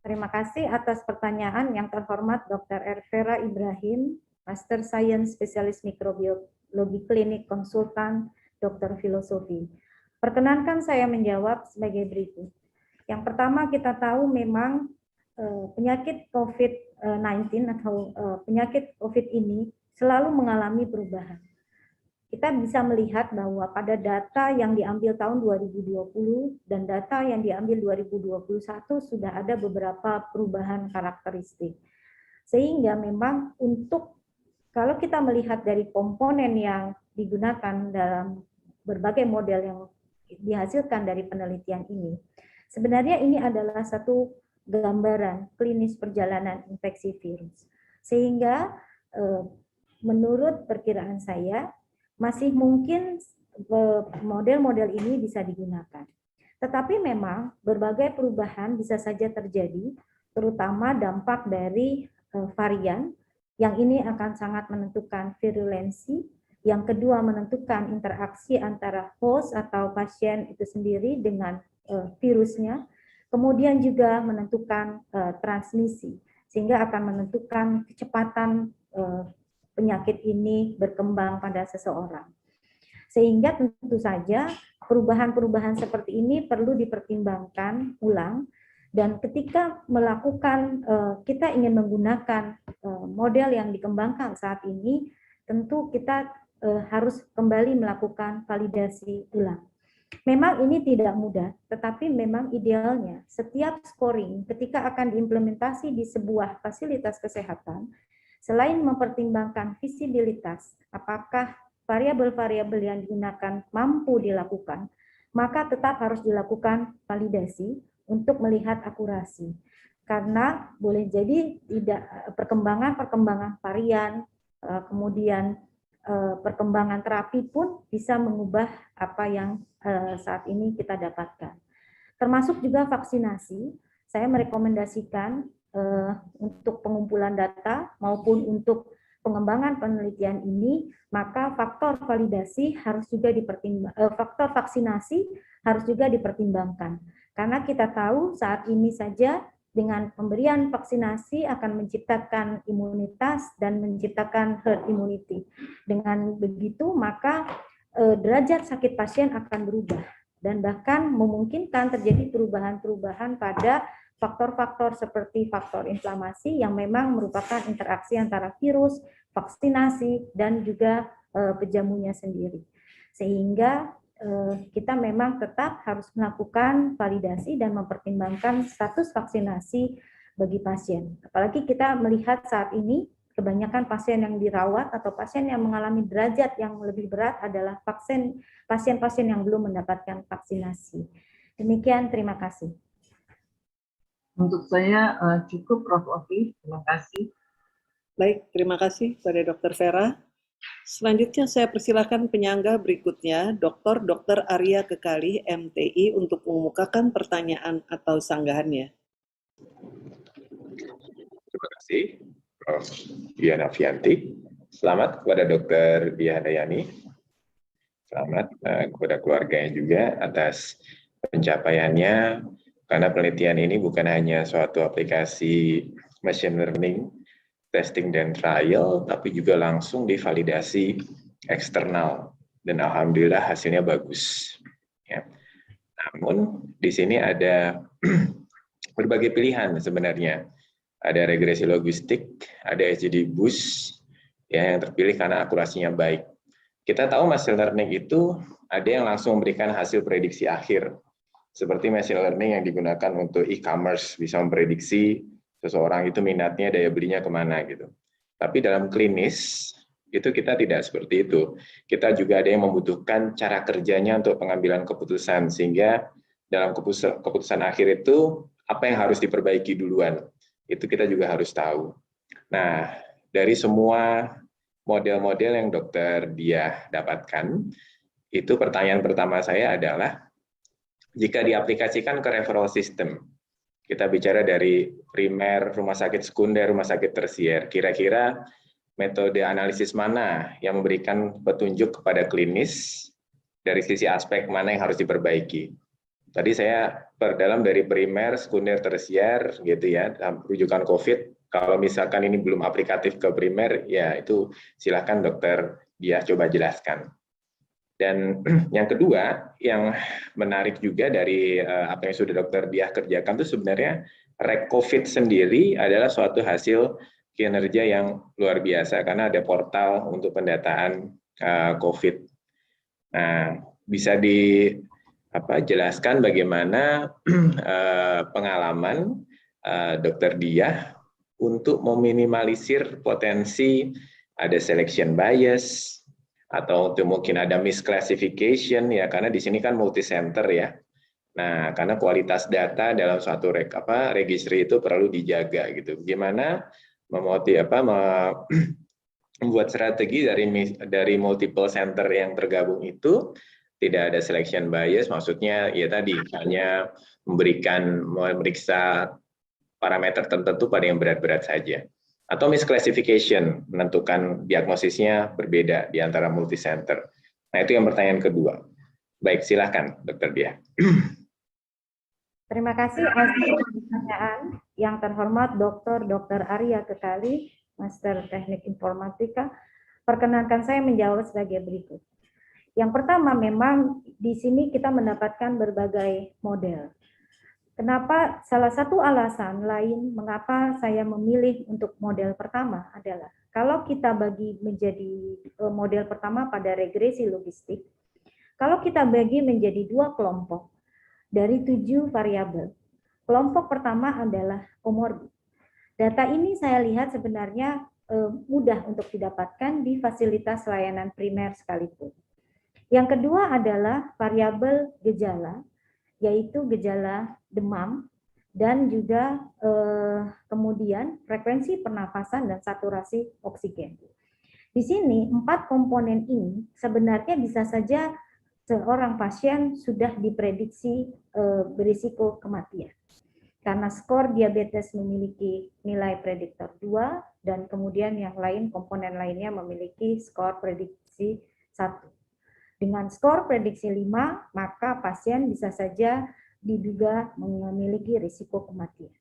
Terima kasih atas pertanyaan yang terhormat Dr. Ervera Ibrahim, Master Science Spesialis Mikrobiologi Klinik Konsultan Dokter Filosofi. Perkenankan saya menjawab sebagai berikut. Yang pertama, kita tahu memang penyakit COVID-19 atau penyakit COVID ini selalu mengalami perubahan. Kita bisa melihat bahwa pada data yang diambil tahun 2020 dan data yang diambil 2021 sudah ada beberapa perubahan karakteristik. Sehingga memang kalau kita melihat dari komponen yang digunakan dalam berbagai model yang dihasilkan dari penelitian ini, sebenarnya ini adalah satu gambaran klinis perjalanan infeksi virus. Sehingga menurut perkiraan saya, masih mungkin model-model ini bisa digunakan. Tetapi memang berbagai perubahan bisa saja terjadi, terutama dampak dari varian, yang ini akan sangat menentukan virulensi, yang kedua menentukan interaksi antara host atau pasien itu sendiri dengan virusnya, kemudian juga menentukan transmisi, sehingga akan menentukan kecepatan penyakit ini berkembang pada seseorang. Sehingga tentu saja perubahan-perubahan seperti ini perlu dipertimbangkan ulang, dan ketika melakukan, kita ingin menggunakan model yang dikembangkan saat ini, tentu kita harus kembali melakukan validasi ulang. Memang ini tidak mudah, tetapi memang idealnya setiap scoring ketika akan diimplementasi di sebuah fasilitas kesehatan, selain mempertimbangkan visibilitas, apakah variabel-variabel yang digunakan mampu dilakukan, maka tetap harus dilakukan validasi untuk melihat akurasi. Karena boleh jadi tidak perkembangan varian, kemudian perkembangan terapi pun bisa mengubah apa yang saat ini kita dapatkan. Termasuk juga vaksinasi, saya merekomendasikan untuk pengumpulan data maupun untuk pengembangan penelitian ini, maka faktor validasi harus juga faktor vaksinasi harus juga dipertimbangkan. Karena kita tahu saat ini saja dengan pemberian vaksinasi akan menciptakan imunitas dan menciptakan herd immunity. Dengan begitu, maka derajat sakit pasien akan berubah dan bahkan memungkinkan terjadi perubahan-perubahan pada faktor-faktor seperti faktor inflamasi yang memang merupakan interaksi antara virus, vaksinasi, dan juga pejamunya sendiri. Sehingga kita memang tetap harus melakukan validasi dan mempertimbangkan status vaksinasi bagi pasien. Apalagi kita melihat saat ini kebanyakan pasien yang dirawat atau pasien yang mengalami derajat yang lebih berat adalah pasien-pasien yang belum mendapatkan vaksinasi. Demikian, terima kasih. Untuk saya cukup, Prof. Ovi. Terima kasih. Baik, terima kasih pada Dr. Vera. Selanjutnya saya persilakan penyangga berikutnya, Dr. Arya Kekali, MTI, untuk mengemukakan pertanyaan atau sanggahannya. Terima kasih, Prof. Diana Fianti. Selamat kepada Dr. Diah Handayani. Selamat kepada keluarganya juga atas pencapaiannya, karena penelitian ini bukan hanya suatu aplikasi machine learning, testing dan trial, tapi juga langsung divalidasi eksternal, dan alhamdulillah hasilnya bagus. Ya. Namun di sini ada berbagai pilihan sebenarnya. Ada regresi logistik, ada SGD boost, ya, yang terpilih karena akurasinya baik. Kita tahu machine learning itu ada yang langsung memberikan hasil prediksi akhir, seperti machine learning yang digunakan untuk e-commerce, bisa memprediksi seseorang itu minatnya, daya belinya kemana gitu. Tapi dalam klinis itu kita tidak seperti itu. Kita juga ada yang membutuhkan cara kerjanya untuk pengambilan keputusan, sehingga dalam keputusan akhir itu apa yang harus diperbaiki duluan, itu kita juga harus tahu. Nah, dari semua model-model yang Dr. Diah dapatkan, itu pertanyaan pertama saya adalah, jika diaplikasikan ke referral system, kita bicara dari primer, rumah sakit sekunder, rumah sakit tersier, kira-kira metode analisis mana yang memberikan petunjuk kepada klinis dari sisi aspek mana yang harus diperbaiki. Tadi saya perdalam dari primer, sekunder, tersier, gitu ya, rujukan COVID. Kalau misalkan ini belum aplikatif ke primer, ya itu silakan Dokter Diah coba jelaskan. Dan yang kedua, yang menarik juga dari apa yang sudah Dr. Diah kerjakan itu sebenarnya REC-COVID sendiri adalah suatu hasil kinerja yang luar biasa, karena ada portal untuk pendataan COVID. Nah, bisa dijelaskan bagaimana pengalaman Dr. Diah untuk meminimalisir potensi ada selection bias, atau untuk mungkin ada misclassification, ya, karena di sini kan multi center ya. Nah, karena kualitas data dalam suatu registry itu perlu dijaga gitu. Gimana membuat strategi dari multiple center yang tergabung itu tidak ada selection bias, maksudnya ya tadi hanya memeriksa parameter tertentu pada yang berat-berat saja. Atau misclassification, menentukan diagnosisnya berbeda di antara multicenter. Nah, itu yang pertanyaan kedua. Baik, silakan Dr. Diah. Terima kasih atas pertanyaan yang terhormat Dr. Arya Kekali, Master Teknik Informatika. Perkenankan saya menjawab sebagai berikut. Yang pertama, memang di sini kita mendapatkan berbagai model. Kenapa? Salah satu alasan lain mengapa saya memilih untuk model pertama adalah kalau kita bagi menjadi model pertama pada regresi logistik, kalau kita bagi menjadi 2 kelompok dari 7 variabel. Kelompok pertama adalah komorbid. Data ini saya lihat sebenarnya mudah untuk didapatkan di fasilitas layanan primer sekalipun. Yang kedua adalah variabel gejala, yaitu gejala demam, dan juga kemudian frekuensi pernafasan dan saturasi oksigen. Di sini 4 komponen ini sebenarnya bisa saja seorang pasien sudah diprediksi berisiko kematian. Karena skor diabetes memiliki nilai prediktor 2, dan kemudian yang lain, komponen lainnya memiliki skor prediksi 1. Dengan skor prediksi 5, maka pasien bisa saja diduga memiliki risiko kematian.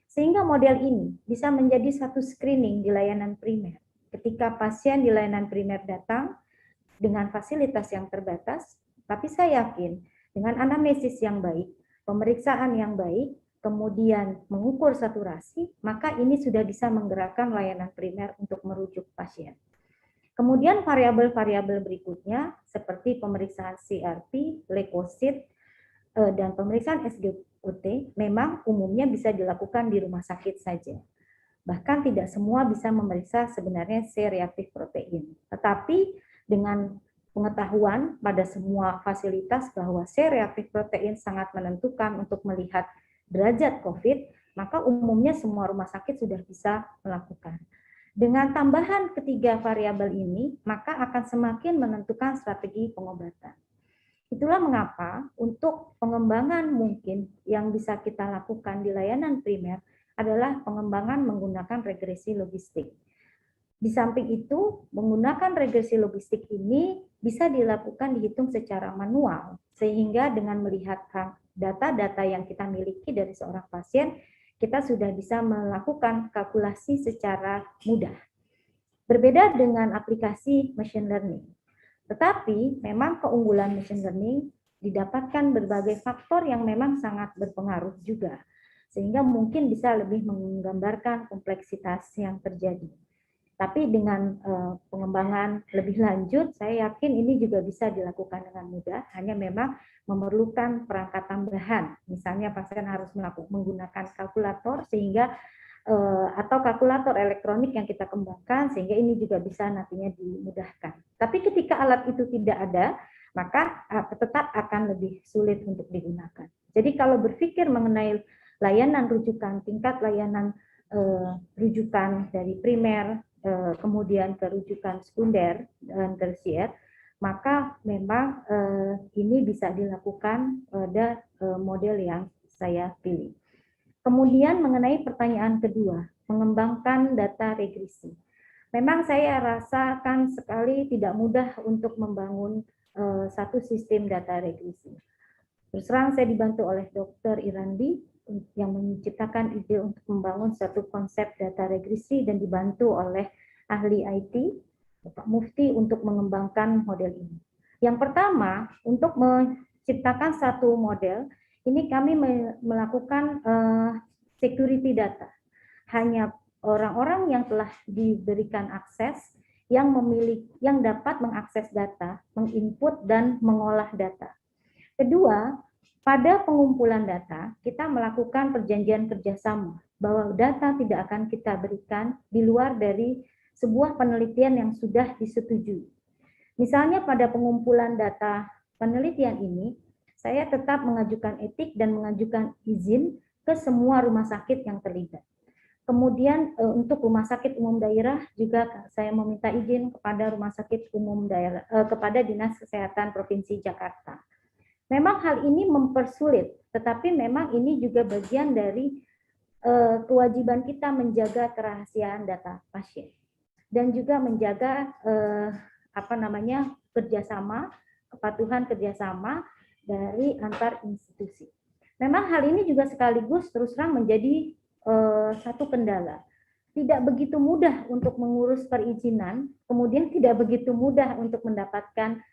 Sehingga model ini bisa menjadi satu screening di layanan primer. Ketika pasien di layanan primer datang dengan fasilitas yang terbatas, tapi saya yakin dengan anamnesis yang baik, pemeriksaan yang baik, kemudian mengukur saturasi, maka ini sudah bisa menggerakkan layanan primer untuk merujuk pasien. Kemudian variabel-variabel berikutnya seperti pemeriksaan CRP, leukosit, dan pemeriksaan SGOT memang umumnya bisa dilakukan di rumah sakit saja. Bahkan tidak semua bisa memeriksa sebenarnya C-reaktif protein. Tetapi dengan pengetahuan pada semua fasilitas bahwa C-reaktif protein sangat menentukan untuk melihat derajat COVID, maka umumnya semua rumah sakit sudah bisa melakukan. Dengan tambahan ketiga variabel ini, maka akan semakin menentukan strategi pengobatan. Itulah mengapa untuk pengembangan mungkin yang bisa kita lakukan di layanan primer adalah pengembangan menggunakan regresi logistik. Di samping itu, menggunakan regresi logistik ini bisa dilakukan dihitung secara manual, sehingga dengan melihat data-data yang kita miliki dari seorang pasien, kita sudah bisa melakukan kalkulasi secara mudah. Berbeda dengan aplikasi machine learning. Tetapi memang keunggulan machine learning didapatkan berbagai faktor yang memang sangat berpengaruh juga, sehingga mungkin bisa lebih menggambarkan kompleksitas yang terjadi. Tapi dengan pengembangan lebih lanjut, saya yakin ini juga bisa dilakukan dengan mudah, hanya memang memerlukan perangkat tambahan. Misalnya pasien harus menggunakan kalkulator sehingga atau kalkulator elektronik yang kita kembangkan, sehingga ini juga bisa nantinya dimudahkan. Tapi ketika alat itu tidak ada, maka tetap akan lebih sulit untuk digunakan. Jadi kalau berpikir mengenai layanan rujukan, tingkat layanan rujukan dari primer, kemudian ke rujukan sekunder dan tersier, maka memang ini bisa dilakukan pada model yang saya pilih. Kemudian mengenai pertanyaan kedua, mengembangkan data regresi. Memang saya rasakan sekali tidak mudah untuk membangun satu sistem data regresi. Terus terang saya dibantu oleh Dr. Irandi yang menciptakan ide untuk membangun satu konsep data regresi dan dibantu oleh ahli IT, Bapak Mufti, untuk mengembangkan model ini. Yang pertama, untuk menciptakan satu model, ini kami melakukan security data. Hanya orang-orang yang telah diberikan akses yang dapat mengakses data, menginput dan mengolah data. Kedua, pada pengumpulan data, kita melakukan perjanjian kerjasama bahwa data tidak akan kita berikan di luar dari sebuah penelitian yang sudah disetujui. Misalnya pada pengumpulan data penelitian ini, saya tetap mengajukan etik dan mengajukan izin ke semua rumah sakit yang terlibat. Kemudian untuk rumah sakit umum daerah juga saya meminta izin kepada rumah sakit umum daerah, kepada Dinas Kesehatan Provinsi Jakarta. Memang hal ini mempersulit, tetapi memang ini juga bagian dari kewajiban kita menjaga kerahasiaan data pasien dan juga menjaga kerjasama, kepatuhan kerjasama dari antar institusi. Memang hal ini juga sekaligus terus terang menjadi satu kendala. Tidak begitu mudah untuk mengurus perizinan, kemudian tidak begitu mudah untuk mendapatkan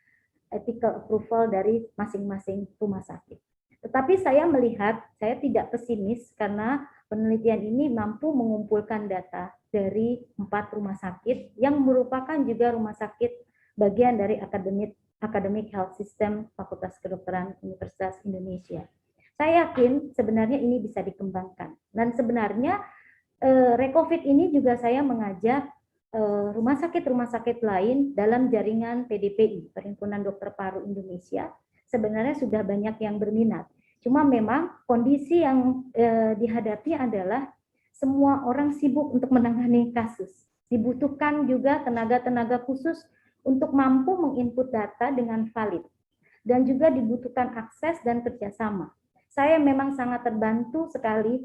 ethical approval dari masing-masing rumah sakit. Tetapi saya melihat, saya tidak pesimis karena penelitian ini mampu mengumpulkan data dari 4 rumah sakit yang merupakan juga rumah sakit bagian dari Academic Health System Fakultas Kedokteran Universitas Indonesia. Saya yakin sebenarnya ini bisa dikembangkan. Dan sebenarnya Recovid ini juga saya mengajak rumah sakit lain dalam jaringan PDPI, Perhimpunan Dokter Paru Indonesia, sebenarnya sudah banyak yang berminat. Cuma memang kondisi yang dihadapi adalah semua orang sibuk untuk menangani kasus. Dibutuhkan juga tenaga-tenaga khusus untuk mampu menginput data dengan valid. Dan juga dibutuhkan akses dan kerjasama. Saya memang sangat terbantu sekali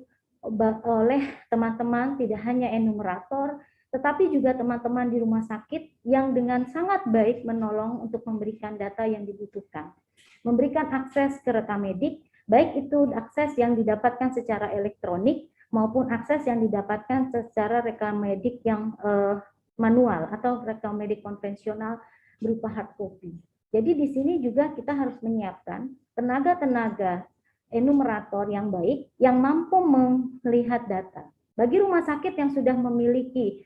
oleh teman-teman, tidak hanya enumerator, tetapi juga teman-teman di rumah sakit yang dengan sangat baik menolong untuk memberikan data yang dibutuhkan. Memberikan akses ke rekam medik, baik itu akses yang didapatkan secara elektronik maupun akses yang didapatkan secara rekam medik yang manual atau rekam medik konvensional berupa hard copy. Jadi di sini juga kita harus menyiapkan tenaga-tenaga enumerator yang baik yang mampu melihat data. Bagi rumah sakit yang sudah memiliki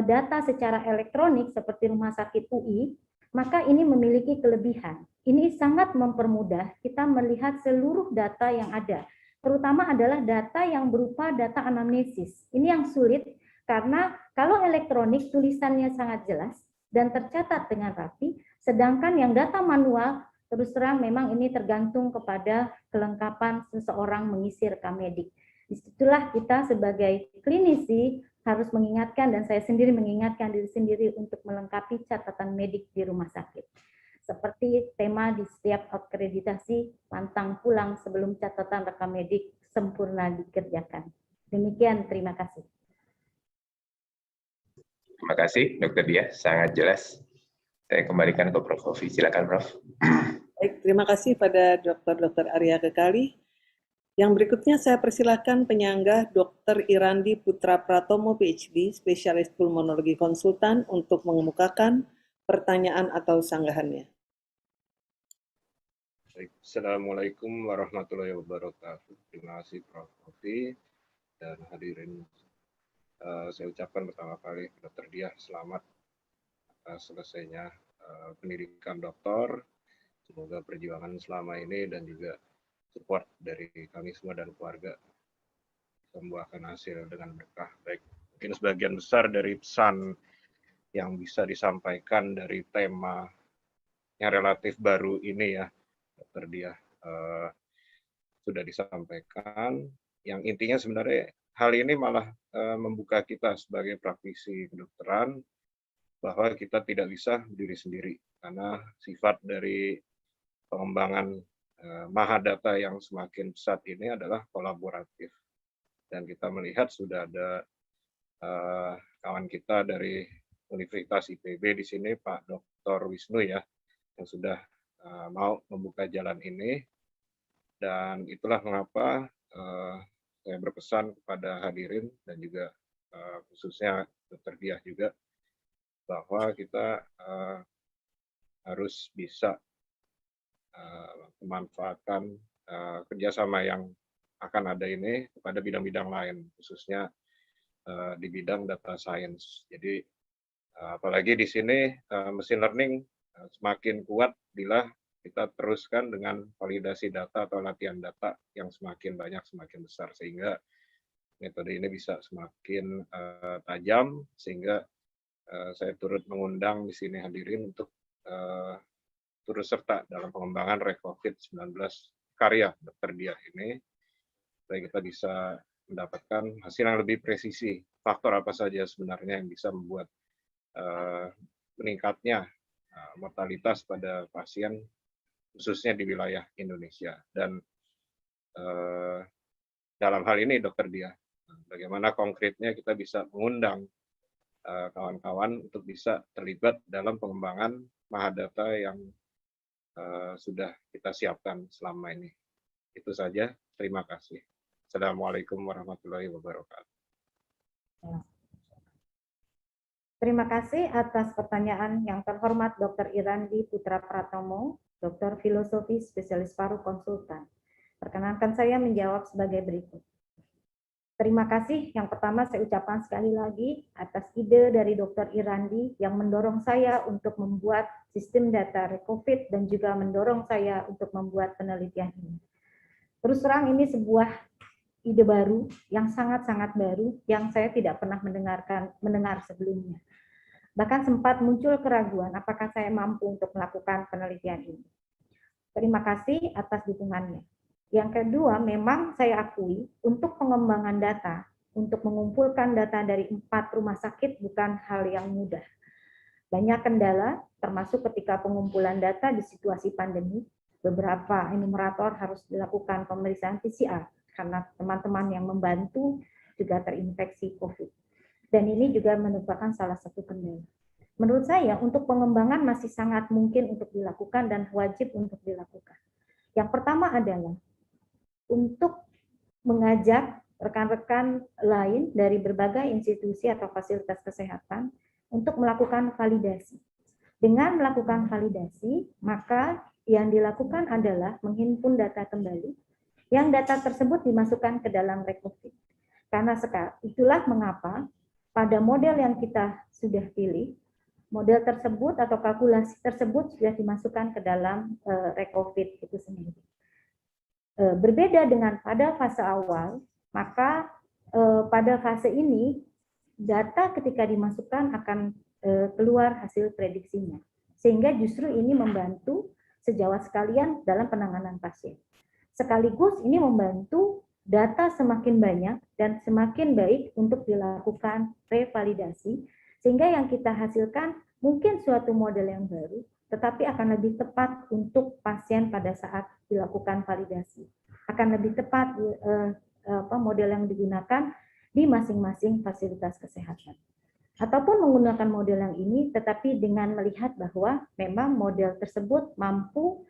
data secara elektronik seperti Rumah Sakit UI, maka ini memiliki kelebihan. Ini sangat mempermudah kita melihat seluruh data yang ada, terutama adalah data yang berupa data anamnesis. Ini yang sulit Karena kalau elektronik tulisannya sangat jelas dan tercatat dengan rapi, sedangkan yang data manual terus terang memang ini tergantung kepada kelengkapan seseorang mengisi rekam medik. Disitulah kita sebagai klinisi harus mengingatkan, dan saya sendiri mengingatkan diri sendiri untuk melengkapi catatan medik di rumah sakit. Seperti tema di setiap akreditasi, pantang pulang sebelum catatan rekam medik sempurna dikerjakan. Demikian, terima kasih. Terima kasih, Dr. Diah. Sangat jelas. Saya kembalikan ke Prof. Kofi. Silakan, Prof. Baik, terima kasih pada Dr. Arya Kekali. Yang berikutnya saya persilakan penyangga Dr. Irandi Putra Pratomo, PhD, spesialis pulmonologi konsultan, untuk mengemukakan pertanyaan atau sanggahannya. Baik. Assalamualaikum warahmatullahi wabarakatuh. Terima kasih Prof. Kofi dan hadirin. Saya ucapkan pertama kali Dr. Diah selamat atas selesainya pendidikan doktor. Semoga perjuangan selama ini dan juga support dari kami semua dan keluarga membuahkan hasil dengan berkah. Baik, mungkin sebagian besar dari pesan yang bisa disampaikan dari tema yang relatif baru ini ya, Dr. Diah sudah disampaikan. Yang intinya sebenarnya hal ini malah membuka kita sebagai praktisi kedokteran bahwa kita tidak bisa berdiri sendiri, karena sifat dari pengembangan mahadata yang semakin pesat ini adalah kolaboratif. Dan kita melihat sudah ada kawan kita dari Universitas IPB di sini, Pak Dr. Wisnu ya, yang sudah mau membuka jalan ini. Dan itulah mengapa saya berpesan kepada hadirin dan juga khususnya Dr. Diah juga, bahwa kita harus bisa memanfaatkan kerjasama yang akan ada ini kepada bidang-bidang lain, khususnya di bidang data science. Jadi apalagi di sini machine learning semakin kuat bila kita teruskan dengan validasi data atau latihan data yang semakin banyak, semakin besar, sehingga metode ini bisa semakin tajam, sehingga saya turut mengundang di sini hadirin untuk turut serta dalam pengembangan RECOVID-19 karya Dr. Diah ini, supaya kita bisa mendapatkan hasil yang lebih presisi. Faktor apa saja sebenarnya yang bisa membuat meningkatnya mortalitas pada pasien, khususnya di wilayah Indonesia. Dan dalam hal ini, Dr. Diah, bagaimana konkretnya kita bisa mengundang kawan-kawan untuk bisa terlibat dalam pengembangan mahadata yang sudah kita siapkan selama ini. Itu saja, terima kasih. Assalamualaikum warahmatullahi wabarakatuh. Terima kasih atas pertanyaan yang terhormat Dr. Irandi Putra Pratomo, Doktor Filosofi Spesialis Paru Konsultan. Perkenankan saya menjawab sebagai berikut. Terima kasih. Yang pertama saya ucapkan sekali lagi atas ide dari Dr. Irandi yang mendorong saya untuk membuat sistem data RECOVID dan juga mendorong saya untuk membuat penelitian ini. Terus terang ini sebuah ide baru yang sangat-sangat baru yang saya tidak pernah mendengar sebelumnya. Bahkan sempat muncul keraguan apakah saya mampu untuk melakukan penelitian ini. Terima kasih atas dukungannya. Yang kedua, memang saya akui untuk pengembangan data, untuk mengumpulkan data dari 4 rumah sakit bukan hal yang mudah. Banyak kendala, termasuk ketika pengumpulan data di situasi pandemi, beberapa enumerator harus dilakukan pemeriksaan PCR, karena teman-teman yang membantu juga terinfeksi COVID. Dan ini juga merupakan salah satu kendala. Menurut saya, untuk pengembangan masih sangat mungkin untuk dilakukan dan wajib untuk dilakukan. Yang pertama adalah untuk mengajak rekan-rekan lain dari berbagai institusi atau fasilitas kesehatan untuk melakukan validasi. Dengan melakukan validasi, maka yang dilakukan adalah menghimpun data kembali, yang data tersebut dimasukkan ke dalam RECOVID. Karena itulah mengapa pada model yang kita sudah pilih, model tersebut atau kalkulasi tersebut sudah dimasukkan ke dalam RECOVID itu sendiri. Berbeda dengan pada fase awal, maka pada fase ini data ketika dimasukkan akan keluar hasil prediksinya. Sehingga justru ini membantu sejawat sekalian dalam penanganan pasien. Sekaligus ini membantu data semakin banyak dan semakin baik untuk dilakukan revalidasi, sehingga yang kita hasilkan mungkin suatu model yang baru, tetapi akan lebih tepat untuk pasien pada saat dilakukan validasi. Akan lebih tepat model yang digunakan di masing-masing fasilitas kesehatan. Ataupun menggunakan model yang ini, tetapi dengan melihat bahwa memang model tersebut mampu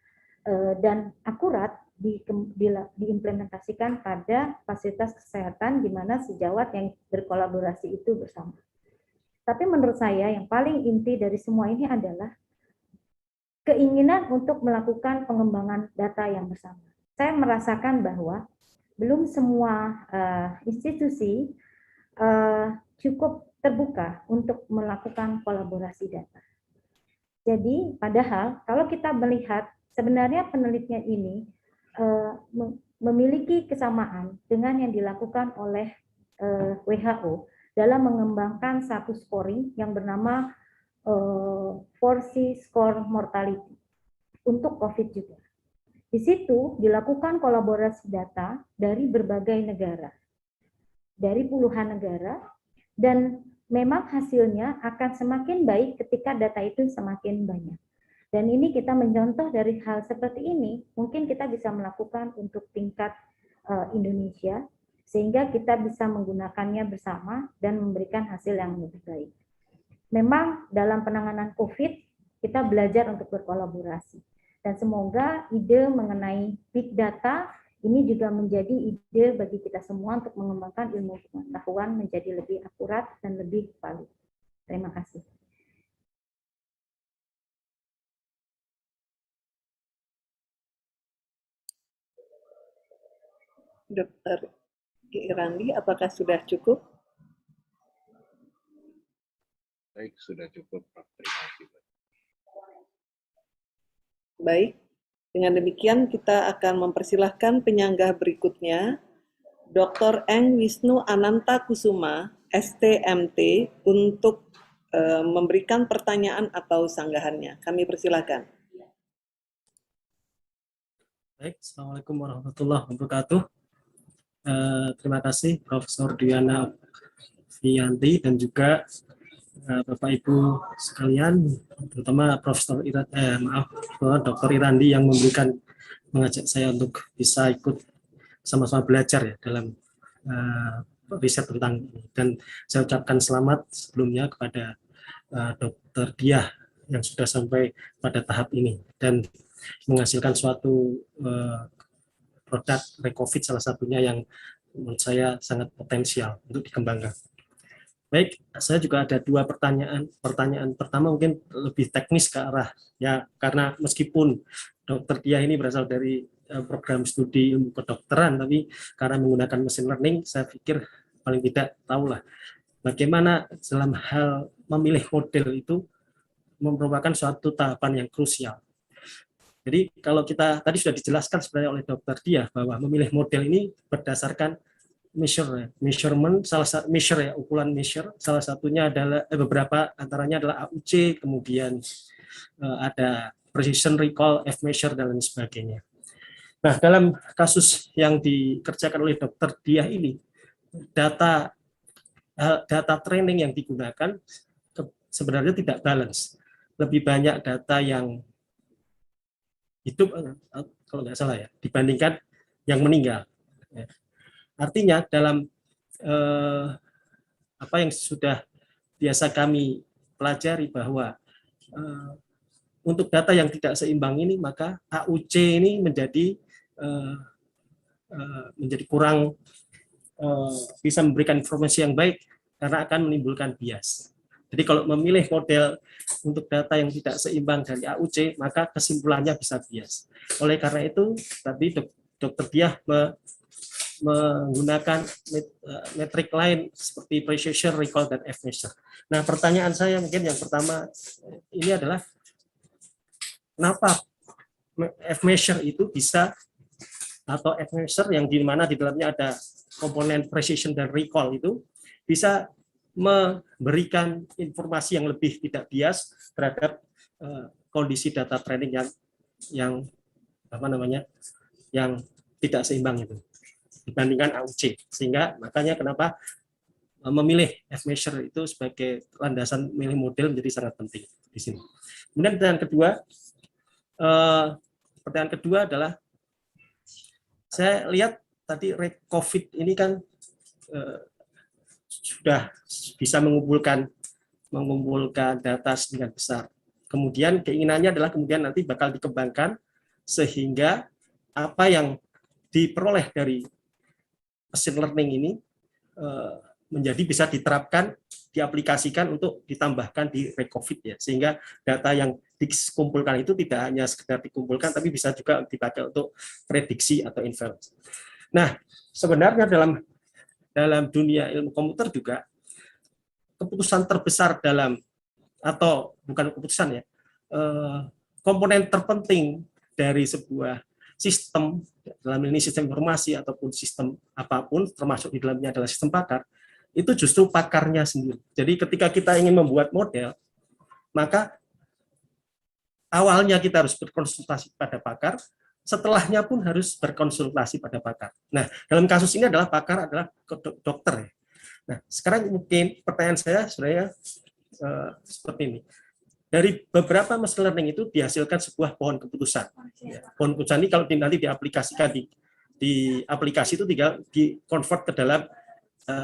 dan akurat diimplementasikan pada fasilitas kesehatan di mana sejawat yang berkolaborasi itu bersama. Tapi menurut saya yang paling inti dari semua ini adalah keinginan untuk melakukan pengembangan data yang bersama. Saya merasakan bahwa belum semua institusi cukup terbuka untuk melakukan kolaborasi data. Jadi, padahal kalau kita melihat sebenarnya penelitian ini memiliki kesamaan dengan yang dilakukan oleh WHO dalam mengembangkan satu scoring yang bernama 4C score mortality untuk COVID juga. Di situ dilakukan kolaborasi data dari berbagai negara, dari puluhan negara, dan memang hasilnya akan semakin baik ketika data itu semakin banyak. Dan ini kita mencontoh dari hal seperti ini, mungkin kita bisa melakukan untuk tingkat Indonesia, sehingga kita bisa menggunakannya bersama dan memberikan hasil yang lebih baik. Memang dalam penanganan COVID, kita belajar untuk berkolaborasi. Dan semoga ide mengenai big data ini juga menjadi ide bagi kita semua untuk mengembangkan ilmu pengetahuan menjadi lebih akurat dan lebih valid. Terima kasih. Dr. Irandi, apakah sudah cukup? Baik, sudah cukup, Prof. Terima kasih. Baik, dengan demikian kita akan mempersilahkan penyanggah berikutnya, Dr. Eng Wisnu Ananta Kusuma, STMT, untuk memberikan pertanyaan atau sanggahannya. Kami persilahkan. Baik, Assalamualaikum warahmatullahi wabarakatuh. Terima kasih Profesor Diana Fianti dan juga Bapak Ibu sekalian, terutama Profesor Dr. Irandi yang mengajak saya untuk bisa ikut sama-sama belajar ya dalam riset tentang ini. Dan saya ucapkan selamat sebelumnya kepada Dr. Diah yang sudah sampai pada tahap ini dan menghasilkan suatu produk Recovid salah satunya yang menurut saya sangat potensial untuk dikembangkan. Baik, saya juga ada dua pertanyaan. Pertanyaan pertama mungkin lebih teknis ke arah ya, karena meskipun Dr. Diah ini berasal dari program studi ilmu kedokteran, tapi karena menggunakan machine learning, saya pikir paling tidak tahulah bagaimana dalam hal memilih model itu merupakan suatu tahapan yang krusial. Jadi kalau kita tadi sudah dijelaskan sebenarnya oleh Dr. Diah bahwa memilih model ini berdasarkan measurement, ukuran measure, salah satunya adalah beberapa antaranya adalah AUC, kemudian ada precision recall, F-measure dan lain sebagainya. Nah, dalam kasus yang dikerjakan oleh Dr. Diah ini, data training yang digunakan sebenarnya tidak balance. Lebih banyak data yang hidup, kalau nggak salah ya, dibandingkan yang meninggal. Artinya dalam apa yang sudah biasa kami pelajari bahwa untuk data yang tidak seimbang ini, maka AUC ini menjadi kurang bisa memberikan informasi yang baik karena akan menimbulkan bias. Jadi kalau memilih model untuk data yang tidak seimbang dari AUC, maka kesimpulannya bisa bias. Oleh karena itu, tadi Dr. Diah menggunakan metrik lain seperti precision recall dan F-measure. Nah, pertanyaan saya mungkin yang pertama ini adalah kenapa F-measure itu bisa, atau F-measure yang di mana di dalamnya ada komponen precision dan recall itu bisa memberikan informasi yang lebih tidak bias terhadap kondisi data training yang apa namanya, yang tidak seimbang itu dibandingkan AUC. Sehingga makanya kenapa memilih F-measure itu sebagai landasan milih model menjadi sangat penting di sini. Kemudian pertanyaan kedua adalah, saya lihat tadi rate COVID ini kan sudah bisa mengumpulkan data sedemikian besar. Kemudian keinginannya adalah kemudian nanti bakal dikembangkan sehingga apa yang diperoleh dari machine learning ini menjadi bisa diterapkan, diaplikasikan untuk ditambahkan di rate COVID ya, sehingga data yang dikumpulkan itu tidak hanya sekedar dikumpulkan, tapi bisa juga dipakai untuk prediksi atau inference. Nah, sebenarnya dalam dunia ilmu komputer juga keputusan terbesar atau bukan keputusan ya, komponen terpenting dari sebuah sistem, dalam ini sistem informasi ataupun sistem apapun, termasuk di dalamnya adalah sistem pakar, itu justru pakarnya sendiri. Jadi ketika kita ingin membuat model, maka awalnya kita harus berkonsultasi pada pakar, setelahnya pun harus berkonsultasi pada pakar. Nah, dalam kasus ini adalah pakar adalah dokter. Nah, sekarang mungkin pertanyaan saya sebenarnya seperti ini. Dari beberapa machine learning itu dihasilkan sebuah pohon keputusan. Pohon keputusan ini kalau nanti diaplikasikan di aplikasi itu tinggal di-convert ke dalam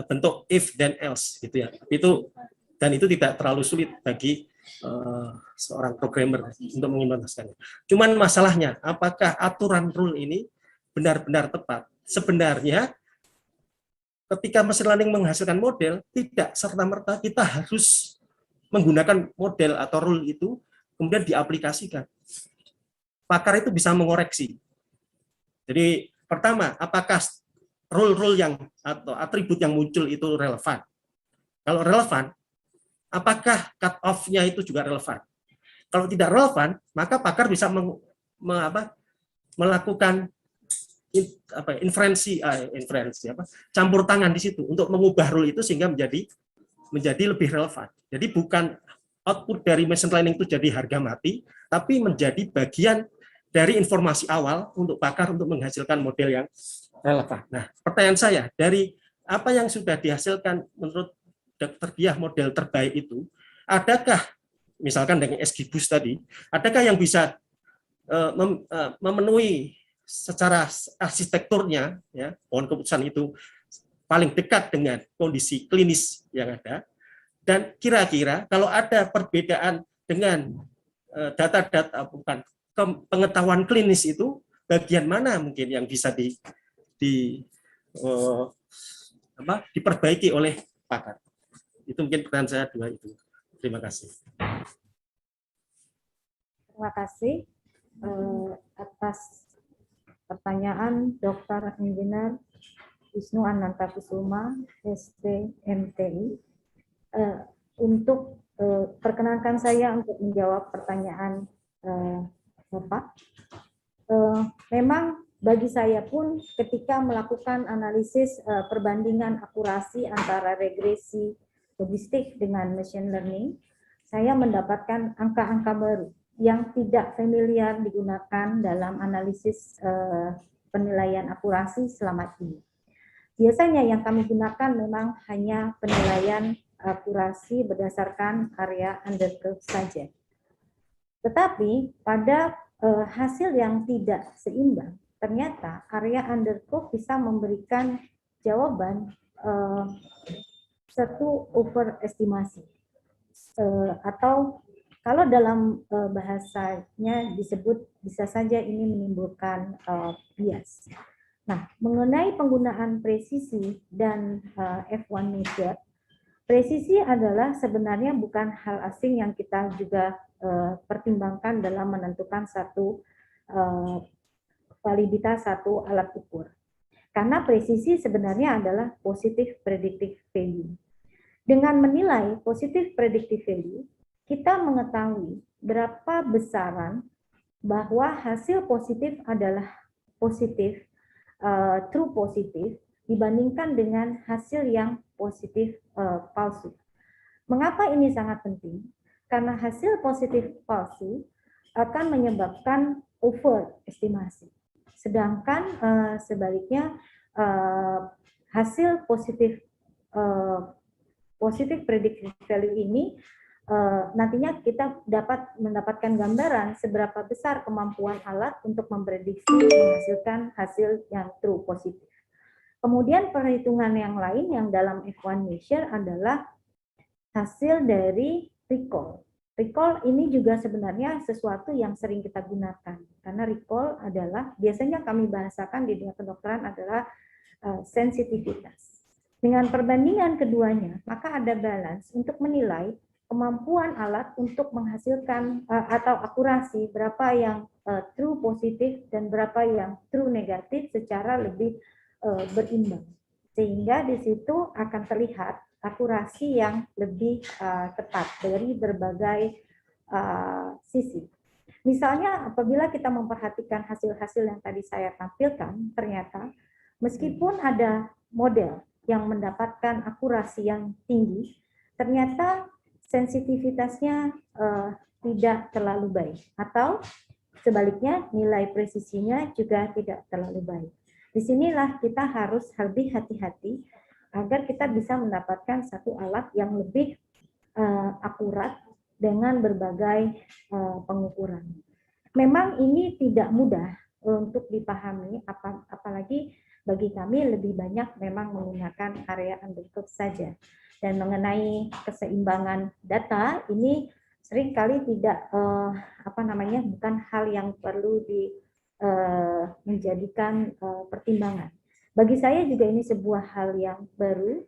bentuk if then else gitu ya. Itu tidak terlalu sulit bagi seorang programmer untuk mengimplementasikannya. Cuman masalahnya, apakah aturan rule ini benar-benar tepat? Sebenarnya ketika machine learning menghasilkan model, tidak serta-merta kita harus menggunakan model atau rule itu kemudian diaplikasikan. Pakar itu bisa mengoreksi. Jadi pertama, apakah rule-rule atau atribut yang muncul itu relevan? Kalau relevan, apakah cut off-nya itu juga relevan? Kalau tidak relevan, maka pakar bisa melakukan campur tangan di situ untuk mengubah rule itu sehingga menjadi lebih relevan. Jadi bukan output dari machine learning itu jadi harga mati, tapi menjadi bagian dari informasi awal untuk pakar untuk menghasilkan model yang relevan. Nah, pertanyaan saya, dari apa yang sudah dihasilkan menurut Dr. Diah model terbaik itu, adakah, misalkan dengan SGBoost tadi, adakah yang bisa memenuhi secara arsitekturnya, ya, pohon keputusan itu paling dekat dengan kondisi klinis yang ada, dan kira-kira kalau ada perbedaan dengan data-data bukan pengetahuan klinis itu, bagian mana mungkin yang bisa diperbaiki oleh pakar? Itu mungkin pertanyaan saya dua itu. Terima kasih. Terima kasih atas pertanyaan Dr. Engineer Wisnu Anantakusuma, STMTI. Untuk perkenankan saya untuk menjawab pertanyaan Bapak. Memang bagi saya pun ketika melakukan analisis perbandingan akurasi antara regresi logistik dengan machine learning, saya mendapatkan angka-angka baru yang tidak familiar digunakan dalam analisis penilaian akurasi selama ini. Biasanya yang kami gunakan memang hanya penilaian akurasi berdasarkan area under curve saja. Tetapi pada hasil yang tidak seimbang, ternyata area under curve bisa memberikan jawaban satu overestimasi. Atau kalau dalam bahasanya disebut bisa saja ini menimbulkan bias. Nah, mengenai penggunaan presisi dan F1 measure, presisi adalah sebenarnya bukan hal asing yang kita juga pertimbangkan dalam menentukan satu validitas satu alat ukur. Karena presisi sebenarnya adalah positive predictive value. Dengan menilai positive predictive value, kita mengetahui berapa besaran bahwa hasil positif adalah positif, true positif, dibandingkan dengan hasil yang positif palsu Mengapa ini sangat penting? Karena hasil positif palsu akan menyebabkan overestimasi. Sedangkan sebaliknya hasil positif predictive value ini nantinya kita dapat mendapatkan gambaran seberapa besar kemampuan alat untuk memprediksi menghasilkan hasil yang true positif. Kemudian perhitungan yang lain yang dalam F1 measure adalah hasil dari recall. Recall ini juga sebenarnya sesuatu yang sering kita gunakan, karena recall adalah biasanya kami bahasakan di dunia kedokteran adalah sensitivitas. Dengan perbandingan keduanya, maka ada balance untuk menilai kemampuan alat untuk menghasilkan atau akurasi berapa yang true positif dan berapa yang true negatif secara lebih berimbang. Sehingga di situ akan terlihat akurasi yang lebih tepat dari berbagai sisi. Misalnya apabila kita memperhatikan hasil-hasil yang tadi saya tampilkan, ternyata meskipun ada model yang mendapatkan akurasi yang tinggi, ternyata sensitivitasnya tidak terlalu baik, atau sebaliknya nilai presisinya juga tidak terlalu baik. Disinilah kita harus lebih hati-hati agar kita bisa mendapatkan satu alat yang lebih akurat dengan berbagai pengukuran. Memang ini tidak mudah untuk dipahami, apalagi bagi kami lebih banyak memang menggunakan area undercurve saja. Dan mengenai keseimbangan data ini seringkali tidak bukan hal yang perlu menjadikan pertimbangan. Bagi saya juga ini sebuah hal yang baru,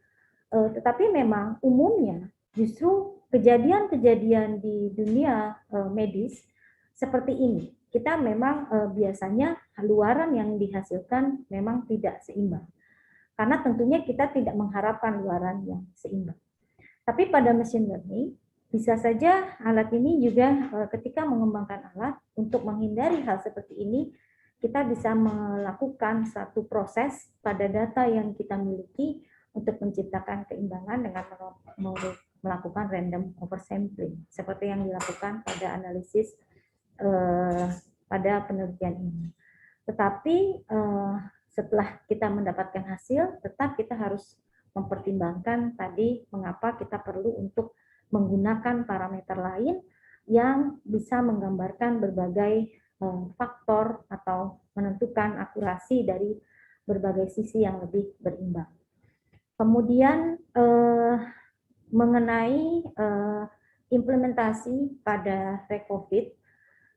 tetapi memang umumnya justru kejadian-kejadian di dunia medis seperti ini. Kita memang biasanya luaran yang dihasilkan memang tidak seimbang. Karena tentunya kita tidak mengharapkan luaran yang seimbang. Tapi pada machine learning, bisa saja alat ini juga ketika mengembangkan alat untuk menghindari hal seperti ini, kita bisa melakukan satu proses pada data yang kita miliki untuk menciptakan keimbangan dengan melakukan random oversampling, seperti yang dilakukan pada analisis pada penelitian ini. Tetapi setelah kita mendapatkan hasil, tetap kita harus mempertimbangkan tadi mengapa kita perlu untuk menggunakan parameter lain yang bisa menggambarkan berbagai faktor atau menentukan akurasi dari berbagai sisi yang lebih berimbang. Kemudian mengenai implementasi pada re-COVID,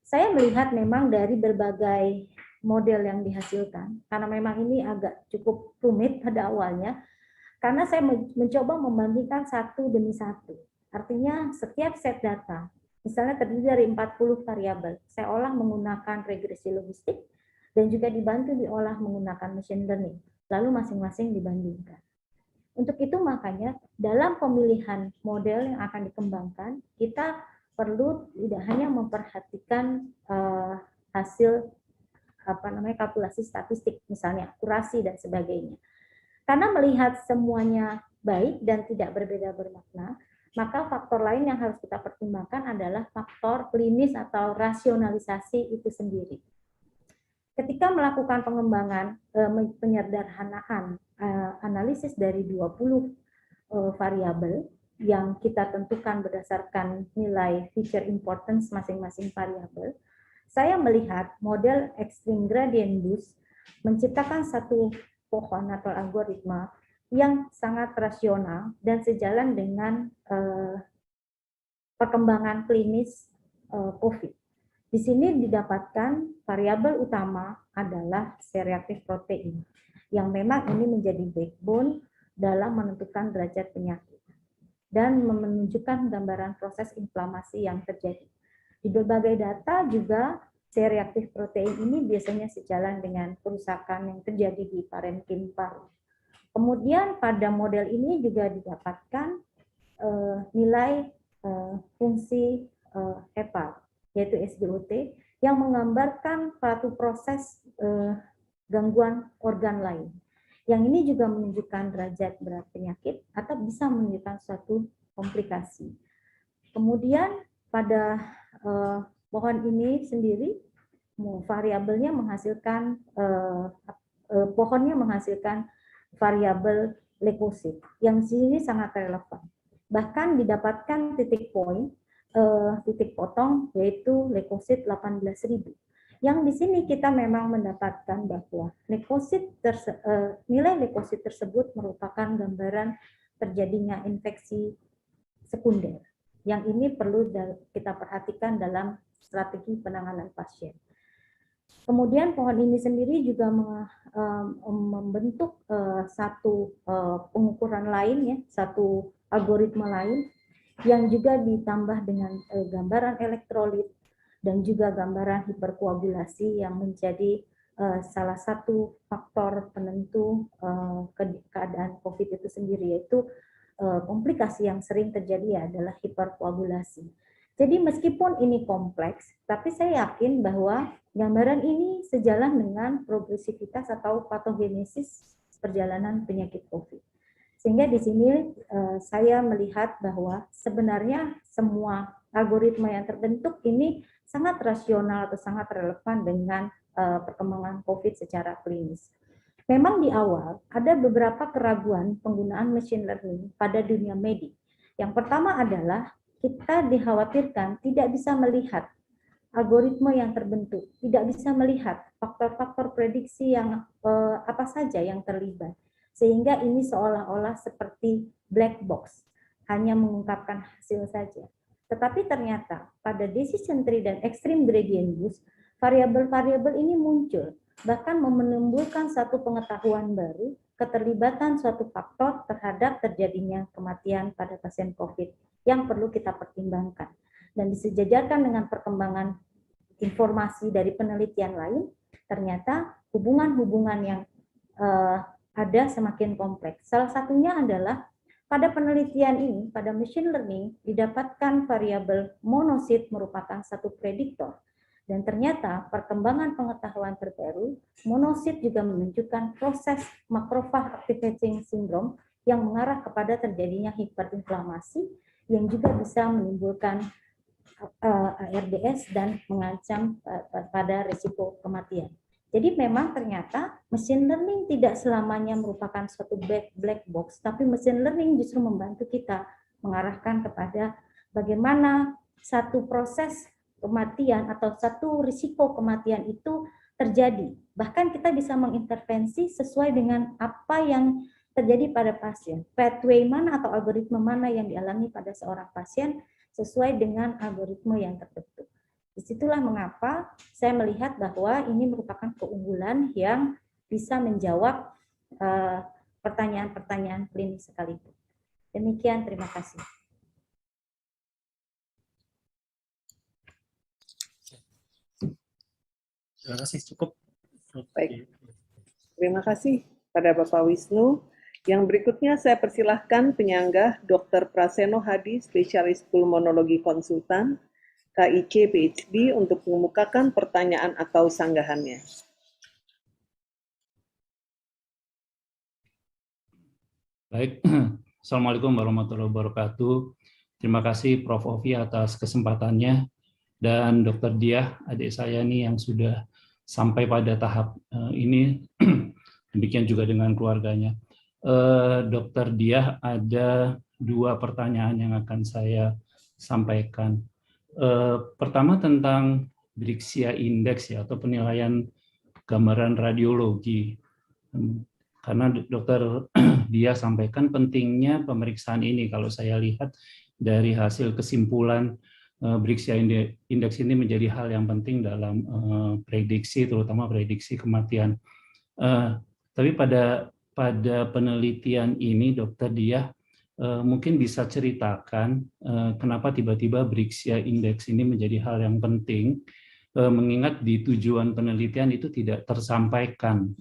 saya melihat memang dari berbagai model yang dihasilkan, karena memang ini agak cukup rumit pada awalnya, karena saya mencoba membandingkan satu demi satu. Artinya setiap set data, misalnya terdiri dari 40 variabel, saya olah menggunakan regresi logistik, dan juga dibantu diolah menggunakan machine learning, lalu masing-masing dibandingkan. Untuk itu makanya dalam pemilihan model yang akan dikembangkan, kita perlu tidak hanya memperhatikan hasil kalkulasi statistik, misalnya akurasi dan sebagainya. Karena melihat semuanya baik dan tidak berbeda bermakna, maka faktor lain yang harus kita pertimbangkan adalah faktor klinis atau rasionalisasi itu sendiri. Ketika melakukan pengembangan penyederhanaan analisis dari 20 variabel yang kita tentukan berdasarkan nilai feature importance masing-masing variabel, saya melihat model extreme gradient boost menciptakan satu pohon atau algoritma yang sangat rasional dan sejalan dengan perkembangan klinis COVID. Di sini didapatkan variabel utama adalah C-reaktif protein, yang memang ini menjadi backbone dalam menentukan derajat penyakit dan menunjukkan gambaran proses inflamasi yang terjadi. Di berbagai data juga C-reaktif protein ini biasanya sejalan dengan kerusakan yang terjadi di parenkim paru. Kemudian pada model ini juga didapatkan nilai fungsi HEPA, yaitu SGOT, yang menggambarkan suatu proses gangguan organ lain. Yang ini juga menunjukkan derajat berat penyakit atau bisa menunjukkan suatu komplikasi. Kemudian pada pohon ini sendiri variabelnya menghasilkan pohonnya menghasilkan variabel leukosit yang di sini sangat relevan. Bahkan didapatkan titik potong yaitu leukosit 18.000. Yang di sini kita memang mendapatkan bahwa nilai leukosit tersebut merupakan gambaran terjadinya infeksi sekunder. Yang ini perlu kita perhatikan dalam strategi penanganan pasien. Kemudian pohon ini sendiri juga membentuk satu pengukuran lain, ya, satu algoritma lain yang juga ditambah dengan gambaran elektrolit dan juga gambaran hiperkoagulasi yang menjadi salah satu faktor penentu keadaan COVID itu sendiri, yaitu komplikasi yang sering terjadi adalah hiperkoagulasi. Jadi meskipun ini kompleks, tapi saya yakin bahwa gambaran ini sejalan dengan progresivitas atau patogenesis perjalanan penyakit COVID. Sehingga di sini saya melihat bahwa sebenarnya semua algoritma yang terbentuk ini sangat rasional atau sangat relevan dengan perkembangan COVID secara klinis. Memang di awal ada beberapa keraguan penggunaan machine learning pada dunia medik. Yang pertama adalah kita dikhawatirkan tidak bisa melihat algoritma yang terbentuk, tidak bisa melihat faktor-faktor prediksi yang apa saja yang terlibat. Sehingga ini seolah-olah seperti black box, hanya mengungkapkan hasil saja. Tetapi ternyata pada decision tree dan extreme gradient boost, variabel-variabel ini muncul, bahkan menimbulkan satu pengetahuan baru, keterlibatan suatu faktor terhadap terjadinya kematian pada pasien COVID yang perlu kita pertimbangkan. Dan disejajarkan dengan perkembangan informasi dari penelitian lain, ternyata hubungan-hubungan yang ada semakin kompleks. Salah satunya adalah pada penelitian ini, pada machine learning, didapatkan variabel monosit merupakan satu prediktor. Dan ternyata perkembangan pengetahuan terbaru, monosit juga menunjukkan proses macrophage activating syndrome yang mengarah kepada terjadinya hiperinflamasi yang juga bisa menimbulkan ARDS dan mengancam pada risiko kematian. Jadi memang ternyata machine learning tidak selamanya merupakan suatu black box, tapi machine learning justru membantu kita mengarahkan kepada bagaimana satu proses kematian atau satu risiko kematian itu terjadi. Bahkan kita bisa mengintervensi sesuai dengan apa yang terjadi pada pasien. Pathway mana atau algoritma mana yang dialami pada seorang pasien sesuai dengan algoritma yang terbentuk. Disitulah mengapa saya melihat bahwa ini merupakan keunggulan yang bisa menjawab pertanyaan-pertanyaan klinis sekalipun. Demikian, terima kasih. Terima kasih, cukup. Baik. Terima kasih pada Bapak Wisnu. Yang berikutnya saya persilahkan penyanggah Dr. Praseno Hadi, spesialis pulmonologi konsultan, KIC PhD, untuk mengemukakan pertanyaan atau sanggahannya. Baik, Assalamualaikum warahmatullahi wabarakatuh. Terima kasih Prof. Ovi atas kesempatannya, dan Dr. Diah, adik saya nih yang sudah sampai pada tahap ini, demikian juga dengan keluarganya. Dr. Diah, ada dua pertanyaan yang akan saya sampaikan. Pertama tentang Brixia Index ya, atau penilaian gambaran radiologi. Karena Dr. Diah sampaikan pentingnya pemeriksaan ini. Kalau saya lihat dari hasil kesimpulan, Brixia Index ini menjadi hal yang penting dalam prediksi, terutama prediksi kematian. Tapi pada penelitian ini, Dr. Diah mungkin bisa ceritakan kenapa tiba-tiba Brixia Index ini menjadi hal yang penting, mengingat di tujuan penelitian itu tidak tersampaikan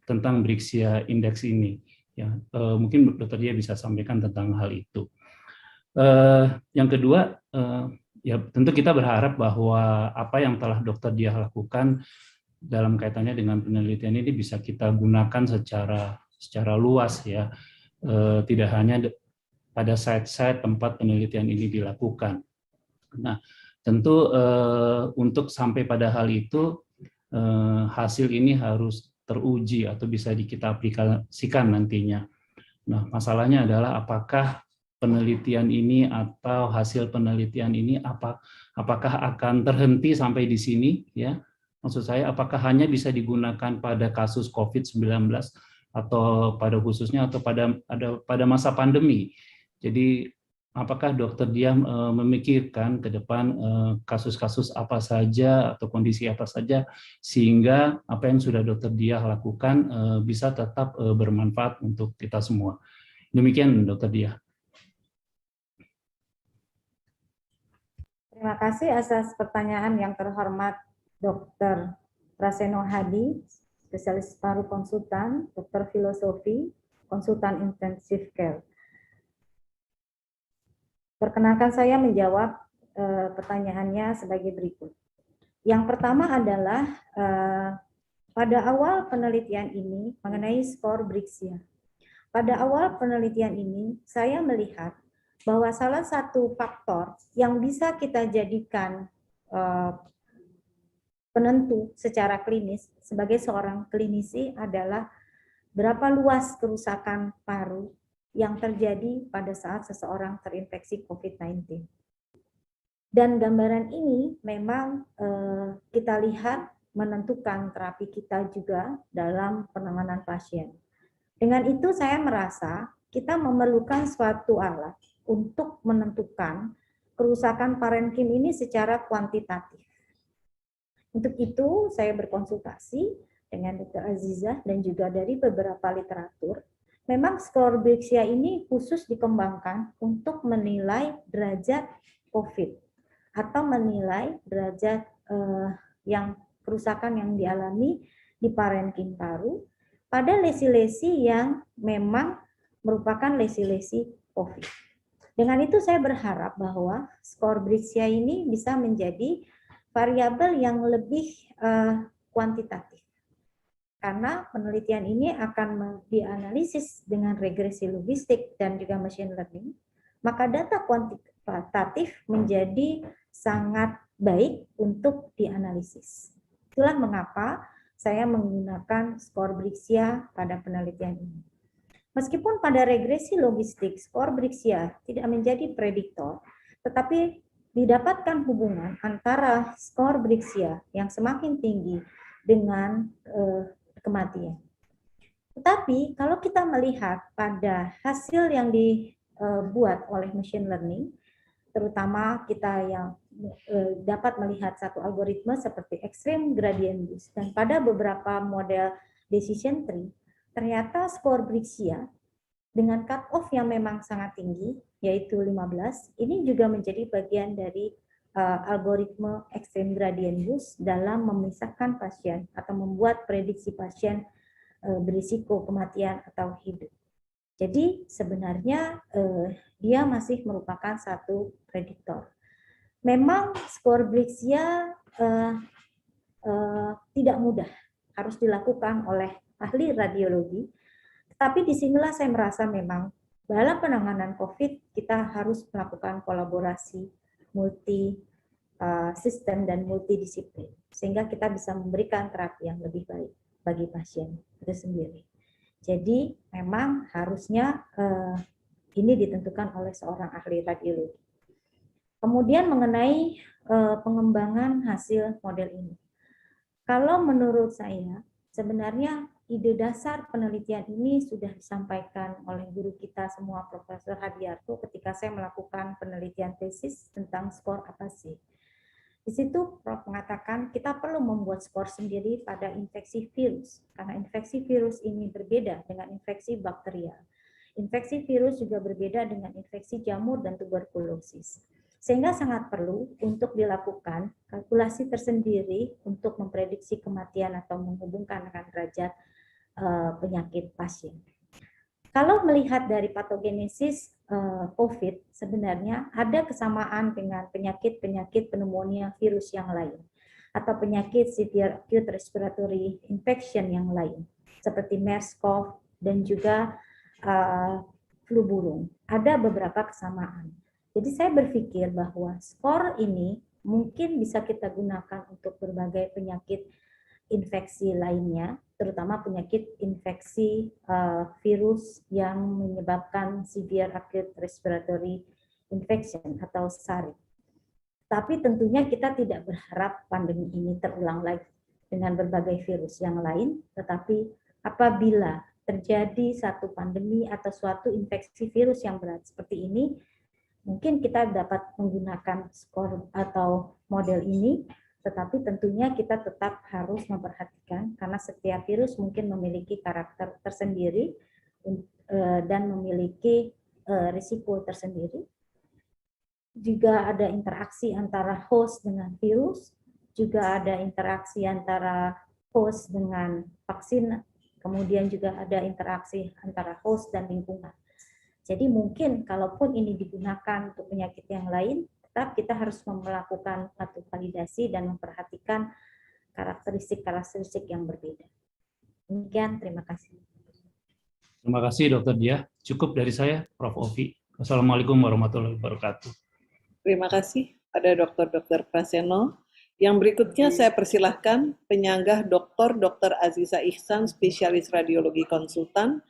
tentang Brixia Index ini. Ya, mungkin Dr. Diah bisa sampaikan tentang hal itu. Yang kedua, ya tentu kita berharap bahwa apa yang telah Dr. Diah lakukan dalam kaitannya dengan penelitian ini bisa kita gunakan secara luas ya, tidak hanya pada site-site tempat penelitian ini dilakukan. Nah, tentu untuk sampai pada hal itu, hasil ini harus teruji atau bisa kita aplikasikan nantinya. Nah, masalahnya adalah apakah penelitian ini atau hasil penelitian ini apakah akan terhenti sampai di sini, ya? Maksud saya, apakah hanya bisa digunakan pada kasus COVID-19 atau pada khususnya atau pada masa pandemi. Jadi apakah Dokter Diah memikirkan ke depan kasus-kasus apa saja atau kondisi apa saja sehingga apa yang sudah Dokter Diah lakukan bisa tetap bermanfaat untuk kita semua. Demikian Dokter Diah. Terima kasih atas pertanyaan yang terhormat Dr. Praseno Hadi, spesialis paru konsultan, dokter filosofi, konsultan intensive care. Perkenalkan saya menjawab pertanyaannya sebagai berikut. Yang pertama adalah pada awal penelitian ini mengenai skor Brixia. Pada awal penelitian ini saya melihat bahwa salah satu faktor yang bisa kita jadikan penentu secara klinis sebagai seorang klinisi adalah berapa luas kerusakan paru yang terjadi pada saat seseorang terinfeksi COVID-19. Dan gambaran ini memang kita lihat menentukan terapi kita juga dalam penanganan pasien. Dengan itu saya merasa kita memerlukan suatu alat untuk menentukan kerusakan parenkim ini secara kuantitatif. Untuk itu saya berkonsultasi dengan Dr. Azizah dan juga dari beberapa literatur. Memang skor Brixia ini khusus dikembangkan untuk menilai derajat COVID atau menilai derajat yang kerusakan yang dialami di parenkim paru pada lesi-lesi yang memang merupakan lesi-lesi COVID. Dengan itu saya berharap bahwa skor Brixia ini bisa menjadi variabel yang lebih kuantitatif. Karena penelitian ini akan dianalisis dengan regresi logistik dan juga machine learning, maka data kuantitatif menjadi sangat baik untuk dianalisis. Itulah mengapa saya menggunakan skor Brixia pada penelitian ini. Meskipun pada regresi logistik skor Brixia tidak menjadi prediktor, tetapi didapatkan hubungan antara skor Brixia yang semakin tinggi dengan kematian. Tetapi kalau kita melihat pada hasil yang dibuat oleh machine learning, terutama kita yang dapat melihat satu algoritma seperti extreme gradient boost dan pada beberapa model decision tree, ternyata skor Brixia dengan cut-off yang memang sangat tinggi, yaitu 15, ini juga menjadi bagian dari algoritma extreme gradient boost dalam memisahkan pasien atau membuat prediksi pasien berisiko kematian atau hidup. Jadi sebenarnya dia masih merupakan satu prediktor. Memang skor Brixia tidak mudah, harus dilakukan oleh ahli radiologi, tapi disinilah saya merasa memang dalam penanganan COVID kita harus melakukan kolaborasi multi sistem dan multidisiplin sehingga kita bisa memberikan terapi yang lebih baik bagi pasien itu sendiri. Jadi memang harusnya ini ditentukan oleh seorang ahli radiologi. Kemudian mengenai pengembangan hasil model ini, kalau menurut saya sebenarnya ide dasar penelitian ini sudah disampaikan oleh guru kita semua, Profesor Hadiarto, ketika saya melakukan penelitian tesis tentang skor apa sih. Di situ Prof mengatakan kita perlu membuat skor sendiri pada infeksi virus, karena infeksi virus ini berbeda dengan infeksi bakterial. Infeksi virus juga berbeda dengan infeksi jamur dan tuberkulosis. Sehingga sangat perlu untuk dilakukan kalkulasi tersendiri untuk memprediksi kematian atau menghubungkan dengan derajat penyakit pasien. Kalau melihat dari patogenesis COVID, sebenarnya ada kesamaan dengan penyakit-penyakit pneumonia virus yang lain atau penyakit severe acute respiratory infection yang lain seperti MERS-CoV dan juga flu burung. Ada beberapa kesamaan. Jadi saya berpikir bahwa skor ini mungkin bisa kita gunakan untuk berbagai penyakit infeksi lainnya, terutama penyakit infeksi virus yang menyebabkan severe acute respiratory infection atau SARI. Tapi tentunya kita tidak berharap pandemi ini terulang lagi dengan berbagai virus yang lain, tetapi apabila terjadi satu pandemi atau suatu infeksi virus yang berat seperti ini, mungkin kita dapat menggunakan skor atau model ini, tetapi tentunya kita tetap harus memperhatikan karena setiap virus mungkin memiliki karakter tersendiri dan memiliki risiko tersendiri. Juga ada interaksi antara host dengan virus, juga ada interaksi antara host dengan vaksin, kemudian juga ada interaksi antara host dan lingkungan. Jadi mungkin kalaupun ini digunakan untuk penyakit yang lain, tetap kita harus melakukan satu validasi dan memperhatikan karakteristik-karakteristik yang berbeda. Demikian, terima kasih. Terima kasih Dr. Diah. Cukup dari saya, Prof. Ovi. Wassalamualaikum warahmatullahi wabarakatuh. Terima kasih pada Dr. Praseno. Yang berikutnya saya persilahkan penyanggah Dr. Aziza Ihsan, spesialis radiologi konsultan,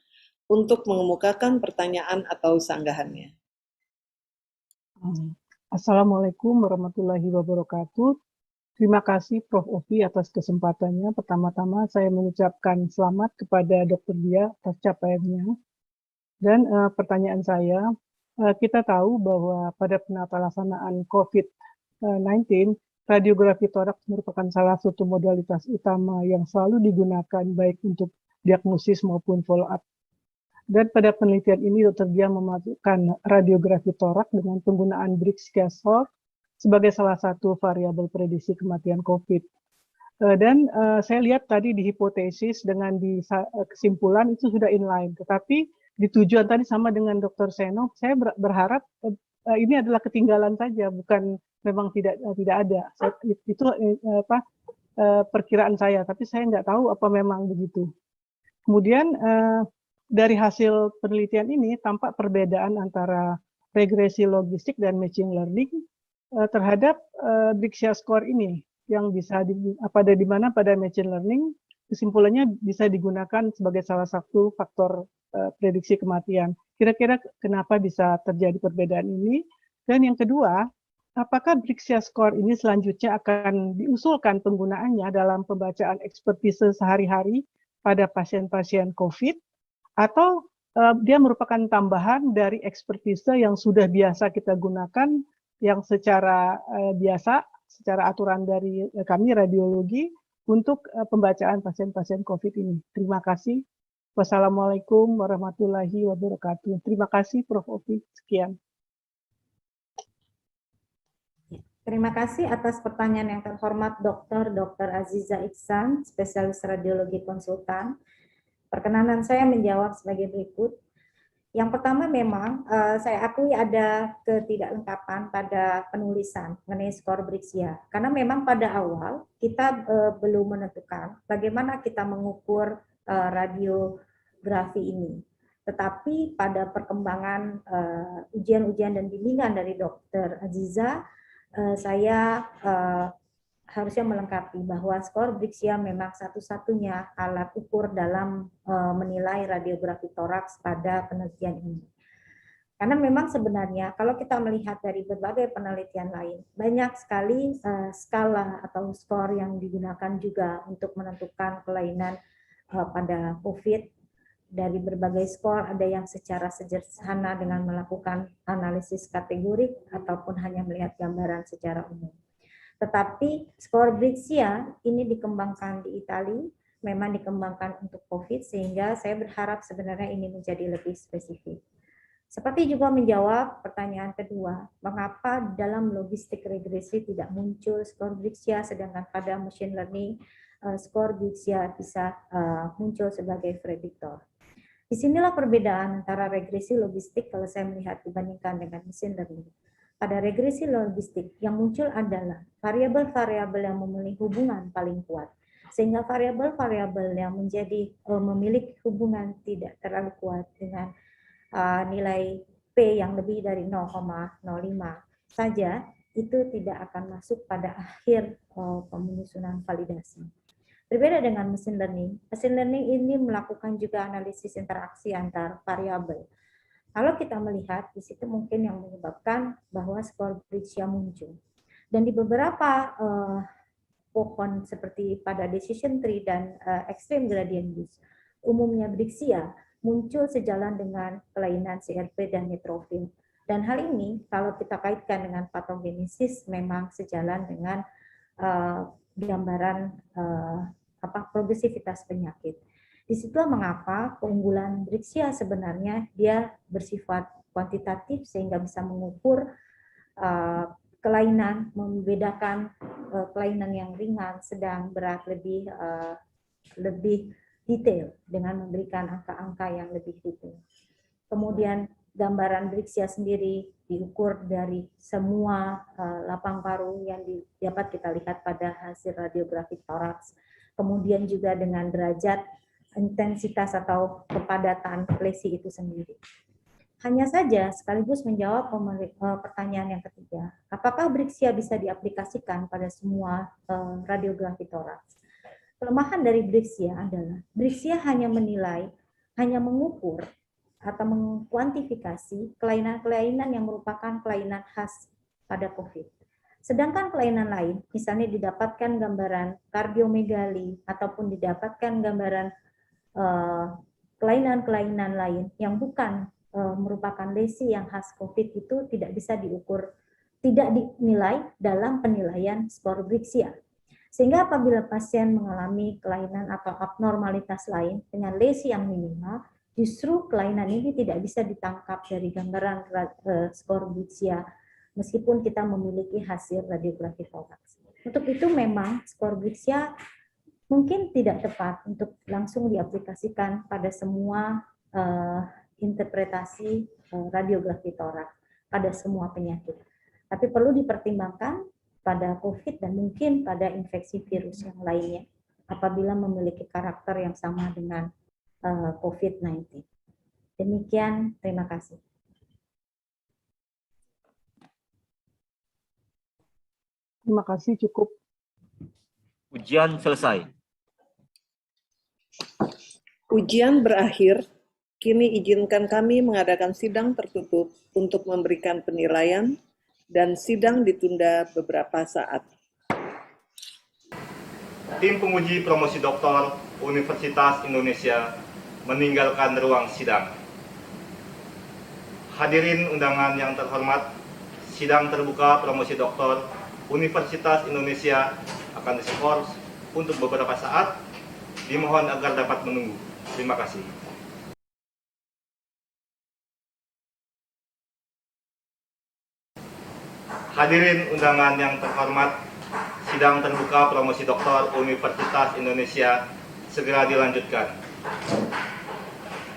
untuk mengemukakan pertanyaan atau sanggahannya. Assalamualaikum warahmatullahi wabarakatuh. Terima kasih Prof. Ovi atas kesempatannya. Pertama-tama saya mengucapkan selamat kepada Dr. Diah atas capaiannya. Dan pertanyaan saya, kita tahu bahwa pada penata laksanaan COVID-19, radiografi toraks merupakan salah satu modalitas utama yang selalu digunakan baik untuk diagnosis maupun follow-up. Dan pada penelitian ini, Dr. Diah memasukkan radiografi toraks dengan penggunaan Brixia score sebagai salah satu variabel prediksi kematian COVID. Dan saya lihat tadi di hipotesis dengan di kesimpulan itu sudah inline, tetapi di tujuan tadi sama dengan Dr. Seno, saya berharap ini adalah ketinggalan saja, bukan memang tidak ada. Itu perkiraan saya, tapi saya nggak tahu apa memang begitu. Kemudian dari hasil penelitian ini tampak perbedaan antara regresi logistik dan machine learning terhadap Brixia score ini yang bisa di mana pada machine learning kesimpulannya bisa digunakan sebagai salah satu faktor prediksi kematian. Kira-kira kenapa bisa terjadi perbedaan ini? Dan yang kedua, apakah Brixia score ini selanjutnya akan diusulkan penggunaannya dalam pembacaan ekspertise sehari-hari pada pasien-pasien COVID, atau dia merupakan tambahan dari ekspertise yang sudah biasa kita gunakan, yang secara biasa, secara aturan dari kami radiologi, untuk pembacaan pasien-pasien COVID ini. Terima kasih. Wassalamualaikum warahmatullahi wabarakatuh. Terima kasih Prof. Ovi. Sekian. Terima kasih atas pertanyaan yang terhormat Dr. Aziza Ihsan, spesialis radiologi konsultan. Perkenanan saya menjawab sebagai berikut. Yang pertama memang saya akui ada ketidaklengkapan pada penulisan mengenai skor Brixia. Karena memang pada awal kita belum menentukan bagaimana kita mengukur radiografi ini. Tetapi pada perkembangan ujian-ujian dan bimbingan dari Dr. Aziza, saya harusnya melengkapi bahwa skor Brixia memang satu-satunya alat ukur dalam menilai radiografi toraks pada penelitian ini. Karena memang sebenarnya kalau kita melihat dari berbagai penelitian lain, banyak sekali skala atau skor yang digunakan juga untuk menentukan kelainan pada COVID. Dari berbagai skor ada yang secara sederhana dengan melakukan analisis kategorik ataupun hanya melihat gambaran secara umum. Tetapi skor Brixia ini dikembangkan di Italia, memang dikembangkan untuk COVID, sehingga saya berharap sebenarnya ini menjadi lebih spesifik. Seperti juga menjawab pertanyaan kedua, mengapa dalam logistik regresi tidak muncul skor Brixia, sedangkan pada machine learning skor Brixia bisa muncul sebagai prediktor. Disinilah perbedaan antara regresi logistik kalau saya melihat dibandingkan dengan machine learning. Pada regresi logistik yang muncul adalah variabel-variabel yang memiliki hubungan paling kuat, sehingga variabel-variabel yang memiliki hubungan tidak terlalu kuat dengan nilai P yang lebih dari 0,05 saja, itu tidak akan masuk pada akhir penyusunan validasi. Berbeda dengan machine learning ini melakukan juga analisis interaksi antar variabel. Kalau kita melihat di situ mungkin yang menyebabkan bahwa skor Brixia muncul. Dan di beberapa pohon seperti pada decision tree dan extreme gradient boost, umumnya Brixia muncul sejalan dengan kelainan CRP dan neutrofil. Dan hal ini kalau kita kaitkan dengan patogenesis memang sejalan dengan gambaran progresivitas penyakit. Disitulah mengapa keunggulan Brixia sebenarnya dia bersifat kuantitatif sehingga bisa mengukur kelainan, membedakan kelainan yang ringan, sedang, berat lebih detail dengan memberikan angka-angka yang lebih detail. Kemudian gambaran Brixia sendiri diukur dari semua lapang paru yang dapat kita lihat pada hasil radiografi toraks. Kemudian juga dengan derajat intensitas atau kepadatan lesi itu sendiri. Hanya saja sekaligus menjawab pertanyaan yang ketiga, apakah Brixia bisa diaplikasikan pada semua radiografi toraks? Kelemahan dari Brixia adalah Brixia hanya mengukur atau mengkuantifikasi kelainan-kelainan yang merupakan kelainan khas pada COVID. Sedangkan kelainan lain, misalnya didapatkan gambaran kardiomegali ataupun didapatkan gambaran kelainan-kelainan lain yang bukan merupakan lesi yang khas COVID itu tidak bisa diukur, tidak dinilai dalam penilaian skor Brixia. Sehingga apabila pasien mengalami kelainan atau abnormalitas lain dengan lesi yang minimal, justru kelainan ini tidak bisa ditangkap dari gambaran skor Brixia meskipun kita memiliki hasil radiografi toraks. Untuk itu memang skor Brixia mungkin tidak tepat untuk langsung diaplikasikan pada semua interpretasi radiografi toraks pada semua penyakit. Tapi perlu dipertimbangkan pada COVID dan mungkin pada infeksi virus yang lainnya apabila memiliki karakter yang sama dengan COVID-19. Demikian, terima kasih. Terima kasih, cukup. Ujian selesai. Ujian berakhir. Kini izinkan kami mengadakan sidang tertutup untuk memberikan penilaian dan sidang ditunda beberapa saat. Tim penguji promosi doktor Universitas Indonesia meninggalkan ruang sidang. Hadirin undangan yang terhormat, sidang terbuka promosi doktor Universitas Indonesia akan diskors untuk beberapa saat. Dimohon agar dapat menunggu. Terima kasih. Hadirin undangan yang terhormat, sidang terbuka promosi doktor Universitas Indonesia segera dilanjutkan.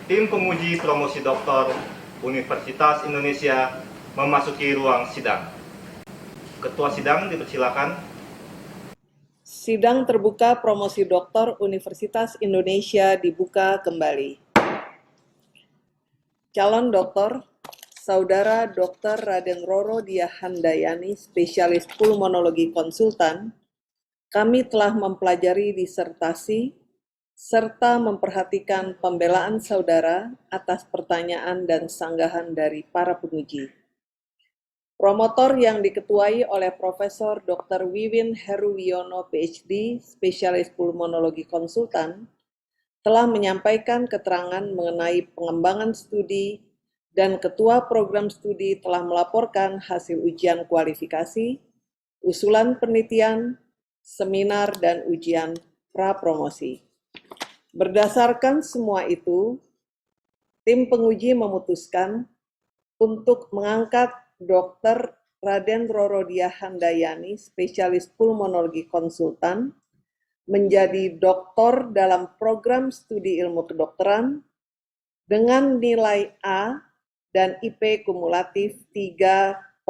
Tim penguji promosi doktor Universitas Indonesia memasuki ruang sidang. Ketua sidang dipersilakan. Sidang terbuka promosi doktor Universitas Indonesia dibuka kembali. Calon doktor, Saudara Dr. Raden Roro Diah Handayani, spesialis pulmonologi konsultan, kami telah mempelajari disertasi serta memperhatikan pembelaan saudara atas pertanyaan dan sanggahan dari para penguji. Promotor yang diketuai oleh Profesor Dr. Wiwin Heruwiono, PhD, spesialis pulmonologi konsultan, telah menyampaikan keterangan mengenai pengembangan studi dan Ketua Program Studi telah melaporkan hasil ujian kualifikasi, usulan penelitian, seminar, dan ujian prapromosi. Berdasarkan semua itu, tim penguji memutuskan untuk mengangkat Dr. Raden Roro Diah Handayani, spesialis pulmonologi konsultan, menjadi doktor dalam program studi ilmu kedokteran dengan nilai A dan IP kumulatif 3.86.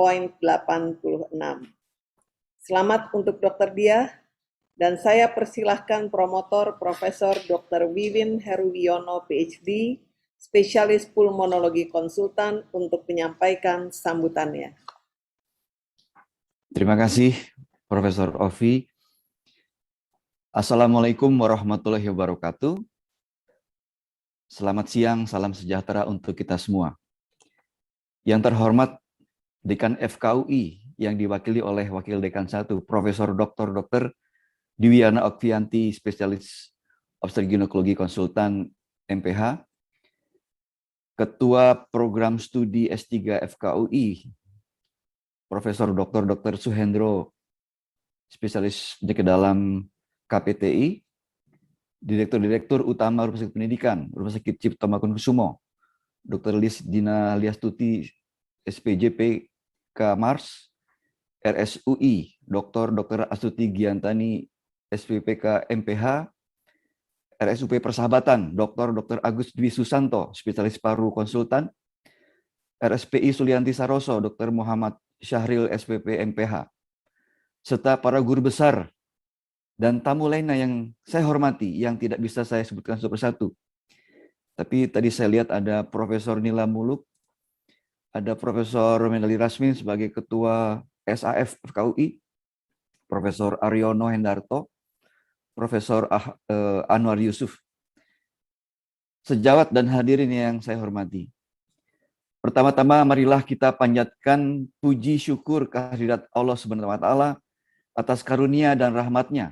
Selamat untuk Dr. Diah, dan saya persilahkan promotor Profesor Dr. Wiwin Heruwiono, PhD, spesialis pulmonologi konsultan untuk menyampaikan sambutannya. Terima kasih, Profesor Ovi. Assalamualaikum warahmatullahi wabarakatuh. Selamat siang, salam sejahtera untuk kita semua. Yang terhormat Dekan FKUI yang diwakili oleh Wakil Dekan 1, Profesor Dr. Dwiana Okvianti, spesialis obstetrik ginekologi konsultan MPH, Ketua Program Studi S3 FKUI, Profesor Dr. Suhendro, spesialis ke dalam KPTI, Direktur Utama Rumah Sakit Pendidikan, Rumah Sakit Cipto Mangunkusumo, Dr. Dina Liastuti, SPJP Mars, RSUI, Dr. Astuti Giantani, SPPK MPH, RSUP Persahabatan, Dr. Agus Dwi Susanto, spesialis paru konsultan, RSPI Sulianti Saroso, Dr. Muhammad Syahril, SPP MPH, serta para guru besar dan tamu lainnya yang saya hormati, yang tidak bisa saya sebutkan satu persatu. Tapi tadi saya lihat ada Profesor Nila Muluk, ada Profesor Mendali Rasmin sebagai Ketua SAF FKUI, Profesor Aryono Hendarto, Profesor Anwar Yusuf. Sejawat dan hadirin yang saya hormati. Pertama-tama marilah kita panjatkan puji syukur kehadirat Allah Subhanahu wa taala atas karunia dan rahmat-Nya,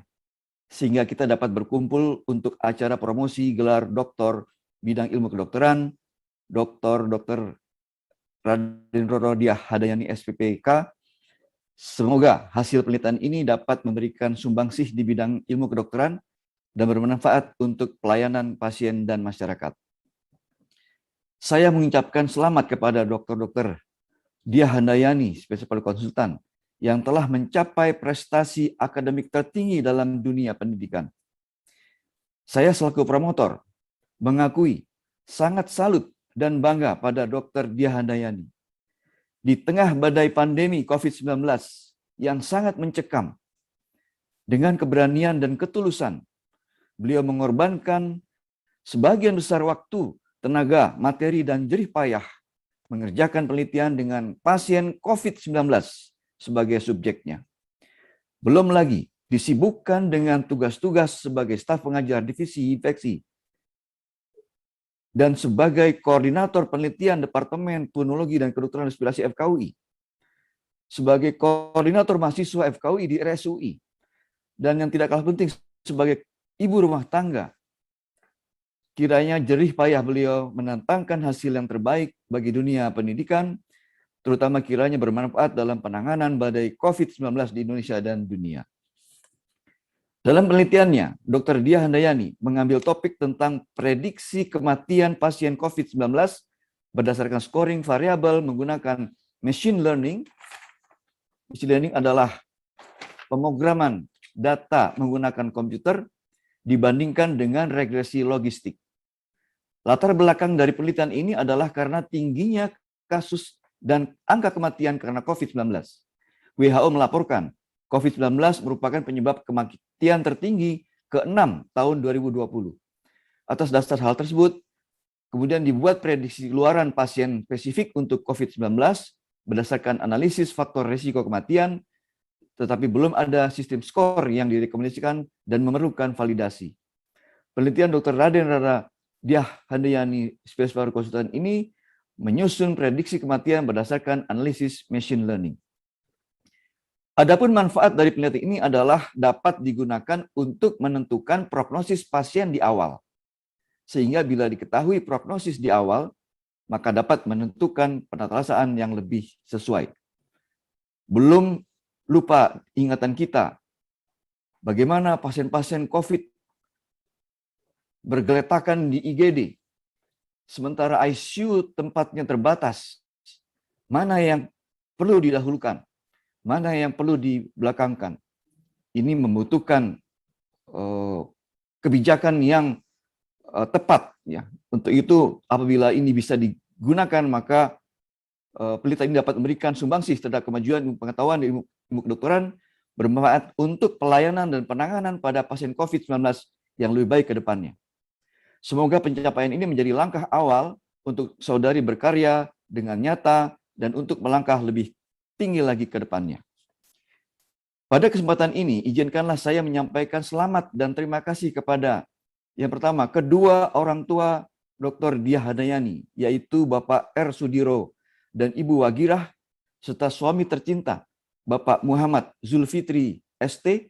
sehingga kita dapat berkumpul untuk acara promosi gelar doktor bidang ilmu kedokteran, Dr. Raden Roro Dyah Handayani SPPK. Semoga hasil penelitian ini dapat memberikan sumbangsih di bidang ilmu kedokteran dan bermanfaat untuk pelayanan pasien dan masyarakat. Saya mengucapkan selamat kepada Dr. Dyah Handayani, spesialis konsultan, yang telah mencapai prestasi akademik tertinggi dalam dunia pendidikan. Saya selaku promotor mengakui sangat salut dan bangga pada Dr. Dyah Handayani. Di tengah badai pandemi COVID-19 yang sangat mencekam, dengan keberanian dan ketulusan, beliau mengorbankan sebagian besar waktu, tenaga, materi, dan jerih payah mengerjakan penelitian dengan pasien COVID-19 sebagai subjeknya. Belum lagi disibukkan dengan tugas-tugas sebagai staf pengajar divisi infeksi dan sebagai koordinator penelitian Departemen Pulmonologi dan Kedokteran Respirasi FKUI, sebagai koordinator mahasiswa FKUI di RSUI, dan yang tidak kalah penting sebagai ibu rumah tangga. Kiranya jerih payah beliau menantangkan hasil yang terbaik bagi dunia pendidikan, terutama kiranya bermanfaat dalam penanganan badai COVID-19 di Indonesia dan dunia. Dalam penelitiannya, Dr. Dyah Handayani mengambil topik tentang prediksi kematian pasien COVID-19 berdasarkan scoring variabel menggunakan machine learning. Machine learning adalah pemrograman data menggunakan komputer dibandingkan dengan regresi logistik. Latar belakang dari penelitian ini adalah karena tingginya kasus dan angka kematian karena COVID-19. WHO melaporkan COVID-19 merupakan penyebab kematian tertinggi ke-6 tahun 2020. Atas dasar hal tersebut, kemudian dibuat prediksi keluaran pasien spesifik untuk COVID-19 berdasarkan analisis faktor risiko kematian, tetapi belum ada sistem skor yang direkomendasikan dan memerlukan validasi. Penelitian Dr. Raden Dyah Handayani, spesialis konsultan ini menyusun prediksi kematian berdasarkan analisis machine learning. Adapun manfaat dari penelitian ini adalah dapat digunakan untuk menentukan prognosis pasien di awal. Sehingga bila diketahui prognosis di awal, maka dapat menentukan penatasaan yang lebih sesuai. Belum lupa ingatan kita, bagaimana pasien-pasien COVID bergeletakan di IGD, sementara ICU tempatnya terbatas. Mana yang perlu didahulukan? Mana yang perlu dibelakangkan? Ini membutuhkan kebijakan yang tepat. Ya. Untuk itu, apabila ini bisa digunakan, maka penelitian ini dapat memberikan sumbangsih terhadap kemajuan pengetahuan ilmu kedokteran, bermanfaat untuk pelayanan dan penanganan pada pasien COVID-19 yang lebih baik ke depannya. Semoga pencapaian ini menjadi langkah awal untuk saudari berkarya dengan nyata dan untuk melangkah lebih tinggi lagi ke depannya. Pada kesempatan ini, izinkanlah saya menyampaikan selamat dan terima kasih kepada yang pertama, kedua orang tua Dr. Diah Handayani, yaitu Bapak R. Sudiro dan Ibu Wagirah, serta suami tercinta, Bapak Muhammad Zulfitri ST,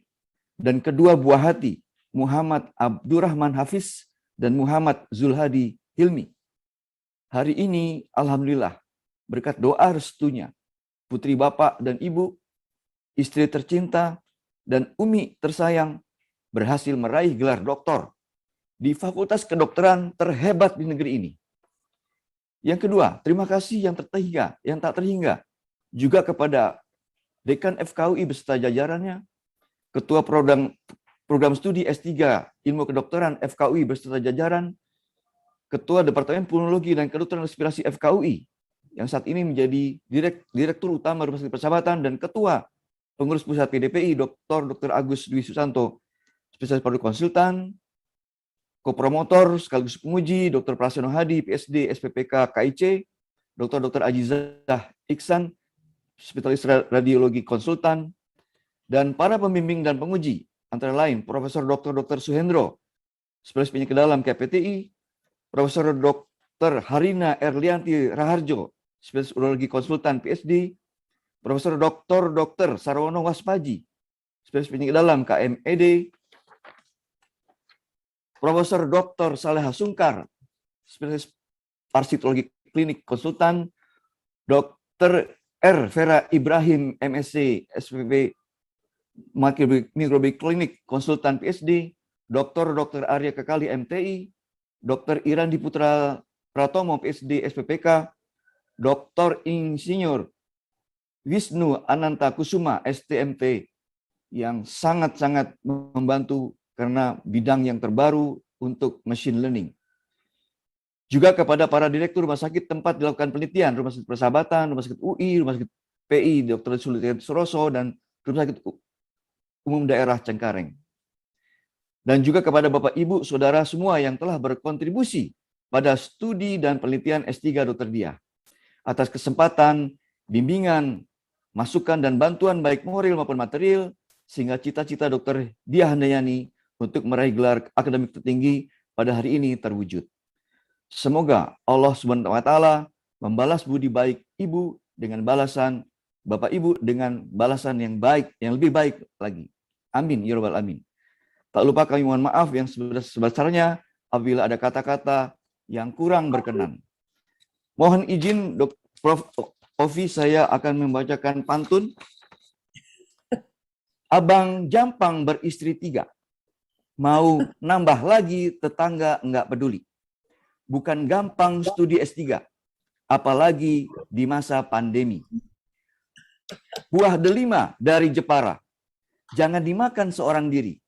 dan kedua buah hati, Muhammad Abdurrahman Hafiz dan Muhammad Zulhadi Hilmi. Hari ini, alhamdulillah, berkat doa restunya, putri Bapak dan Ibu, istri tercinta, dan Umi tersayang berhasil meraih gelar doktor di Fakultas Kedokteran terhebat di negeri ini. Yang kedua, terima kasih yang tak terhingga juga kepada Dekan FKUI beserta jajarannya, Ketua Program Studi S3 Ilmu Kedokteran FKUI beserta jajaran, Ketua Departemen Pulmonologi dan Kedokteran Respirasi FKUI, yang saat ini menjadi Direktur Utama Rumah Sakit Persahabatan, dan Ketua Pengurus Pusat PDPI, Dr. Agus Dwi Susanto, Spesialis Paru Konsultan, Kopromotor sekaligus penguji, Dr. Prasono Hadi, PSD, SPPK, KIC, Dr. Ajizah Iksan, Spesialis Radiologi Konsultan, dan para pembimbing dan penguji, antara lain Profesor Dr. Suhendro, Spesialis Penyakit Dalam KPTI, Profesor Dr. Harina Erlianti Raharjo, Spesialis Urologi Konsultan PSD, Profesor Dr. Sarwono Waspaji, Spesialis Penyakit Dalam KMED, Profesor Dr. Saleha Sungkar, Spesialis Parsitologi Klinik Konsultan, Dr. R. Vera Ibrahim, MSc, SPP Mikrobi Klinik Konsultan PSD, Dr. Arya Kekali, MTI, Dr. Irandi Putra Pratomo, PSD, SPPK, Dr. Insinyur Wisnu Ananta Kusuma, STMT, yang sangat-sangat membantu karena bidang yang terbaru untuk machine learning. Juga kepada para direktur rumah sakit tempat dilakukan penelitian, Rumah Sakit Persahabatan, Rumah Sakit UI, Rumah Sakit PI, Dr. Sulistianto Suroso, dan Rumah Sakit Umum Daerah Cengkareng. Dan juga kepada Bapak Ibu, Saudara semua yang telah berkontribusi pada studi dan penelitian S3 Dr. Diah. Atas kesempatan, bimbingan, masukan, dan bantuan baik moral maupun material, sehingga cita-cita Dr. Diah Handayani untuk meraih gelar akademik tertinggi pada hari ini terwujud. Semoga Allah Subhanahu wa Ta'ala membalas budi baik Ibu dengan balasan Bapak Ibu dengan balasan yang baik, yang lebih baik lagi. Amin ya rabbal alamin. Tak lupa kami mohon maaf yang sebesar-besarnya apabila ada kata-kata yang kurang berkenan. Mohon izin Prof. Ovi, saya akan membacakan pantun. Abang Jampang beristri 3. Mau nambah lagi tetangga enggak peduli. Bukan gampang studi S3, apalagi di masa pandemi. Buah delima dari Jepara, jangan dimakan seorang diri.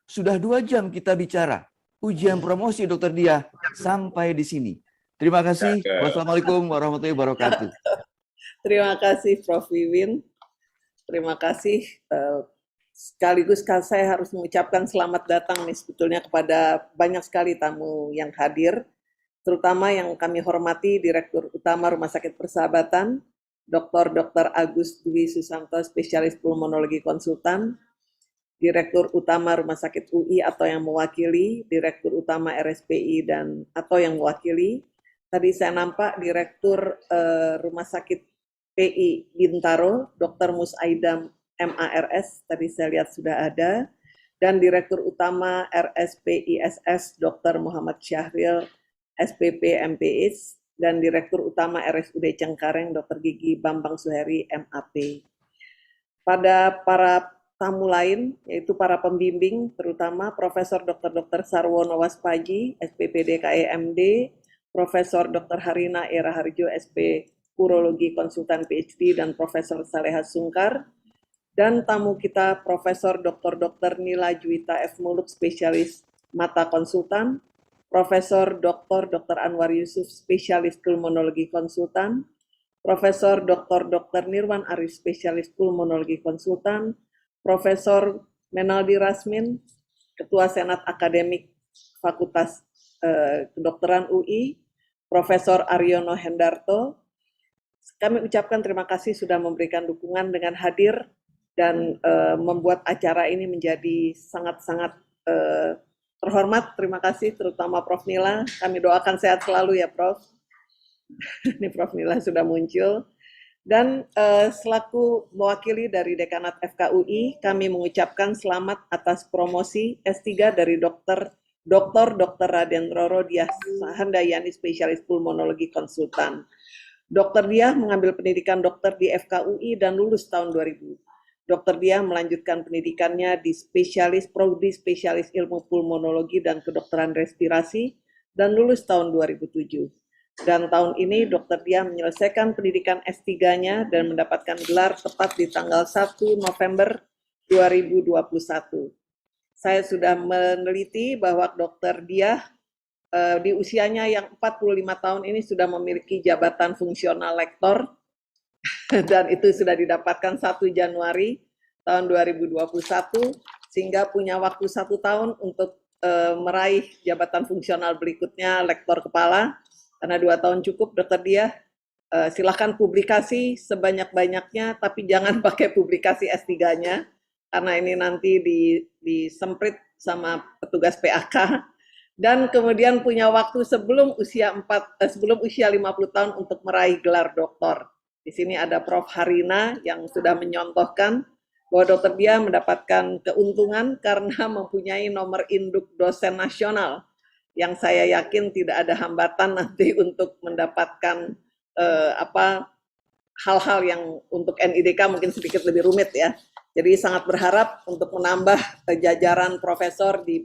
Sudah 2 jam kita bicara, ujian promosi Dr. Diah sampai di sini. Terima kasih. Wassalamualaikum warahmatullahi wabarakatuh. Terima kasih Prof. Wiwin. Terima kasih. Sekaligus saya harus mengucapkan selamat datang nih sebetulnya kepada banyak sekali tamu yang hadir, terutama yang kami hormati Direktur Utama Rumah Sakit Persahabatan, Dr. Agus Dwi Susanto, Spesialis Pulmonologi Konsultan, Direktur Utama Rumah Sakit UI atau yang mewakili, Direktur Utama RSPI dan atau yang mewakili. Tadi saya nampak Direktur Rumah Sakit PI Bintaro, Dr. Musaidam MARS, tadi saya lihat sudah ada, dan Direktur Utama RSPISS, Dr. Muhammad Syahril, SPP MPIS, dan Direktur Utama RSUD Cengkareng, Dr. Gigi Bambang Suheri, MAP. Pada para tamu lain, yaitu para pembimbing, terutama Profesor Dr. Sarwono Waspaji, SPP DKEMD, Profesor Dr. Harina Raharjo, SP Urologi Konsultan PhD, dan Profesor Saleha Sungkar, dan tamu kita Profesor Dr. Nila Juwita F. Muluk, Spesialis Mata Konsultan, Profesor Dr. Anwar Yusuf, Spesialis Pulmonologi Konsultan, Profesor Dr. Nirwan Arif, Spesialis Pulmonologi Konsultan, Profesor Menaldi Rasmin, Ketua Senat Akademik Fakultas Kedokteran UI, Profesor Aryono Hendarto. Kami ucapkan terima kasih sudah memberikan dukungan dengan hadir dan membuat acara ini menjadi sangat-sangat terhormat. Terima kasih terutama Prof. Nila. Kami doakan sehat selalu ya Prof. Ini Prof. Nila sudah muncul. Dan selaku mewakili dari Dekanat FKUI, kami mengucapkan selamat atas promosi S3 dari Dr. Raden Roro Diah Handayani, spesialis pulmonologi konsultan. Dr. Diah mengambil pendidikan dokter di FKUI dan lulus tahun 2000. Dr. Diah melanjutkan pendidikannya di prodi spesialis ilmu pulmonologi dan kedokteran respirasi dan lulus tahun 2007. Dan tahun ini Dr. Diah menyelesaikan pendidikan S3-nya dan mendapatkan gelar tepat di tanggal 1 November 2021. Saya sudah meneliti bahwa Dr. Diah di usianya yang 45 tahun ini sudah memiliki jabatan fungsional lektor dan itu sudah didapatkan 1 Januari tahun 2021 sehingga punya waktu 1 tahun untuk meraih jabatan fungsional berikutnya lektor kepala. Karena 2 tahun cukup, Dr. Diah, silakan publikasi sebanyak-banyaknya, tapi jangan pakai publikasi S3-nya, karena ini nanti disemprit sama petugas PAK, dan kemudian punya waktu sebelum usia 50 tahun untuk meraih gelar doktor. Di sini ada Prof. Harina yang sudah menyontohkan bahwa Dr. Diah mendapatkan keuntungan karena mempunyai nomor induk dosen nasional, yang saya yakin tidak ada hambatan nanti untuk mendapatkan hal-hal yang untuk NIDK mungkin sedikit lebih rumit ya. Jadi sangat berharap untuk menambah jajaran profesor di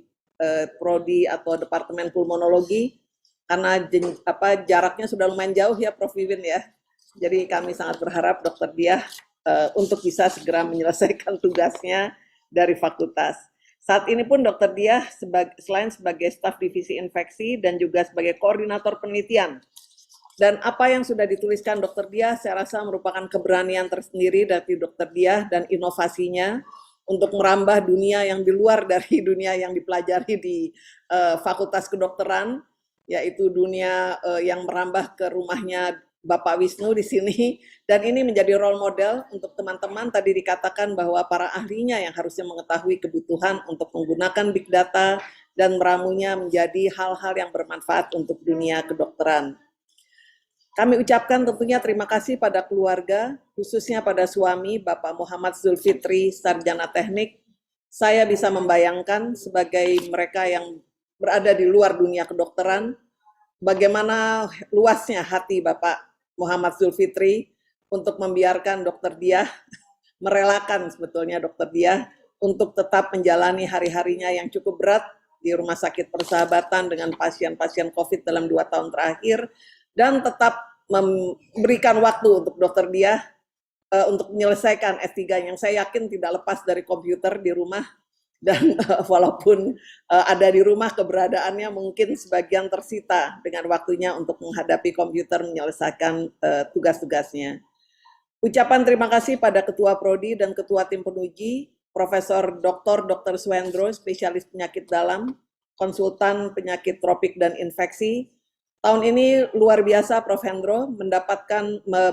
prodi atau departemen pulmonologi karena jaraknya sudah lumayan jauh ya Prof. Wiwin ya. Jadi kami sangat berharap Dr. Diah untuk bisa segera menyelesaikan tugasnya dari fakultas. Saat ini pun Dr. Diah selain sebagai staf divisi infeksi dan juga sebagai koordinator penelitian. Dan apa yang sudah dituliskan Dr. Diah saya rasa merupakan keberanian tersendiri dari Dr. Diah dan inovasinya untuk merambah dunia yang di luar dari dunia yang dipelajari di Fakultas Kedokteran, yaitu dunia yang merambah ke rumahnya Bapak Wisnu di sini, dan ini menjadi role model untuk teman-teman. Tadi dikatakan bahwa para ahlinya yang harusnya mengetahui kebutuhan untuk menggunakan big data dan meramunya menjadi hal-hal yang bermanfaat untuk dunia kedokteran. Kami ucapkan tentunya terima kasih pada keluarga, khususnya pada suami Bapak Muhammad Zulfitri, sarjana teknik. Saya bisa membayangkan sebagai mereka yang berada di luar dunia kedokteran, bagaimana luasnya hati Bapak Muhammad Zulfitri untuk membiarkan Dr. Diah, merelakan sebetulnya Dr. Diah untuk tetap menjalani hari-harinya yang cukup berat di Rumah Sakit Persahabatan dengan pasien-pasien COVID dalam 2 tahun terakhir, dan tetap memberikan waktu untuk Dr. Diah untuk menyelesaikan S3 yang saya yakin tidak lepas dari komputer di rumah, dan walaupun ada di rumah keberadaannya mungkin sebagian tersita dengan waktunya untuk menghadapi komputer menyelesaikan tugas-tugasnya. Ucapan terima kasih pada Ketua Prodi dan Ketua Tim Penuji, Profesor Dr. Swendro, spesialis penyakit dalam, konsultan penyakit tropik dan infeksi. Tahun ini luar biasa Prof. Hendro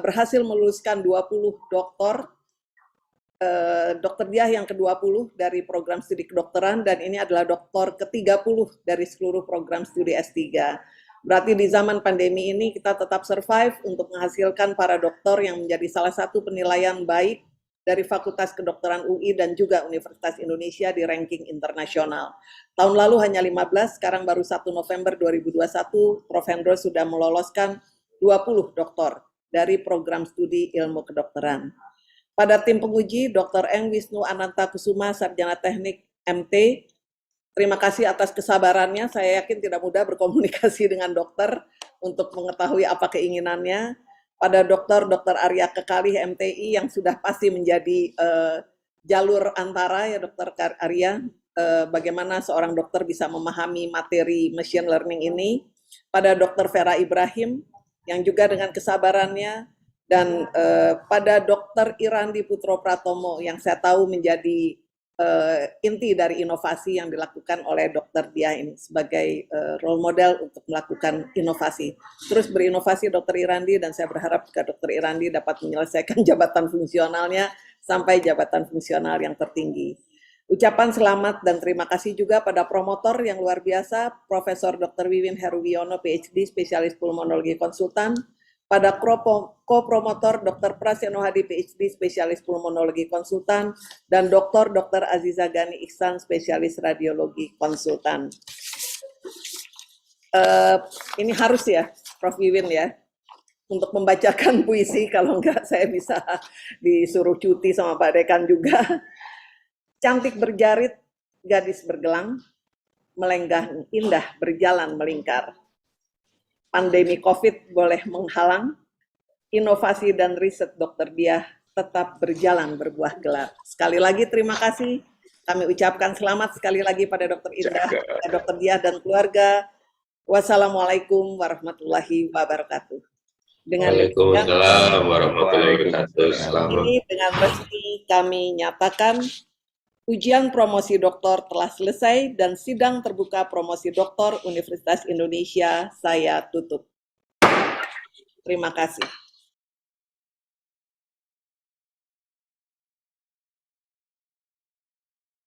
berhasil meluluskan 20 doktor, Dr. Diah yang ke-20 dari program studi kedokteran, dan ini adalah doktor ke-30 dari seluruh program studi S3. Berarti di zaman pandemi ini kita tetap survive untuk menghasilkan para dokter yang menjadi salah satu penilaian baik dari Fakultas Kedokteran UI dan juga Universitas Indonesia di ranking internasional. Tahun lalu hanya 15, sekarang baru 1 November 2021, Prof. Hendro sudah meloloskan 20 dokter dari program studi ilmu kedokteran. Pada tim penguji, Dr. Eng Wisnu Ananta Kusuma, sarjana teknik MT, terima kasih atas kesabarannya. Saya yakin tidak mudah berkomunikasi dengan dokter untuk mengetahui apa keinginannya. Pada Dr. Arya Kekalih MTI yang sudah pasti menjadi jalur antara ya Dr. Arya, bagaimana seorang dokter bisa memahami materi machine learning ini. Pada Dr. Vera Ibrahim yang juga dengan kesabarannya, dan pada Dr. Irandi Putro Pratomo yang saya tahu menjadi inti dari inovasi yang dilakukan oleh Dr. Diah ini sebagai role model untuk melakukan inovasi. Terus berinovasi Dr. Irandi, dan saya berharap jika Dr. Irandi dapat menyelesaikan jabatan fungsionalnya sampai jabatan fungsional yang tertinggi. Ucapan selamat dan terima kasih juga pada promotor yang luar biasa, Profesor Dr. Wiwin Heruwiono, PhD, spesialis pulmonologi konsultan, pada ko-promotor Dr. Prasetyo Hadi, PhD, spesialis pulmonologi konsultan, dan Dr. Aziza Gani Ihsan, spesialis radiologi konsultan. Ini harus ya, Prof. Wiwin ya, untuk membacakan puisi, kalau enggak saya bisa disuruh cuti sama Pak Dekan juga. Cantik berjarit, gadis bergelang, melenggah indah berjalan melingkar. Pandemi COVID boleh menghalang, inovasi dan riset Dr. Diah tetap berjalan berbuah gelar. Sekali lagi terima kasih, kami ucapkan selamat sekali lagi pada Dr. Indah, Dr. Diah dan keluarga. Wassalamualaikum warahmatullahi wabarakatuh. Waalaikumsalam warahmatullahi wabarakatuh. Ini dengan resmi kami nyatakan ujian promosi doktor telah selesai dan sidang terbuka promosi doktor Universitas Indonesia saya tutup. Terima kasih.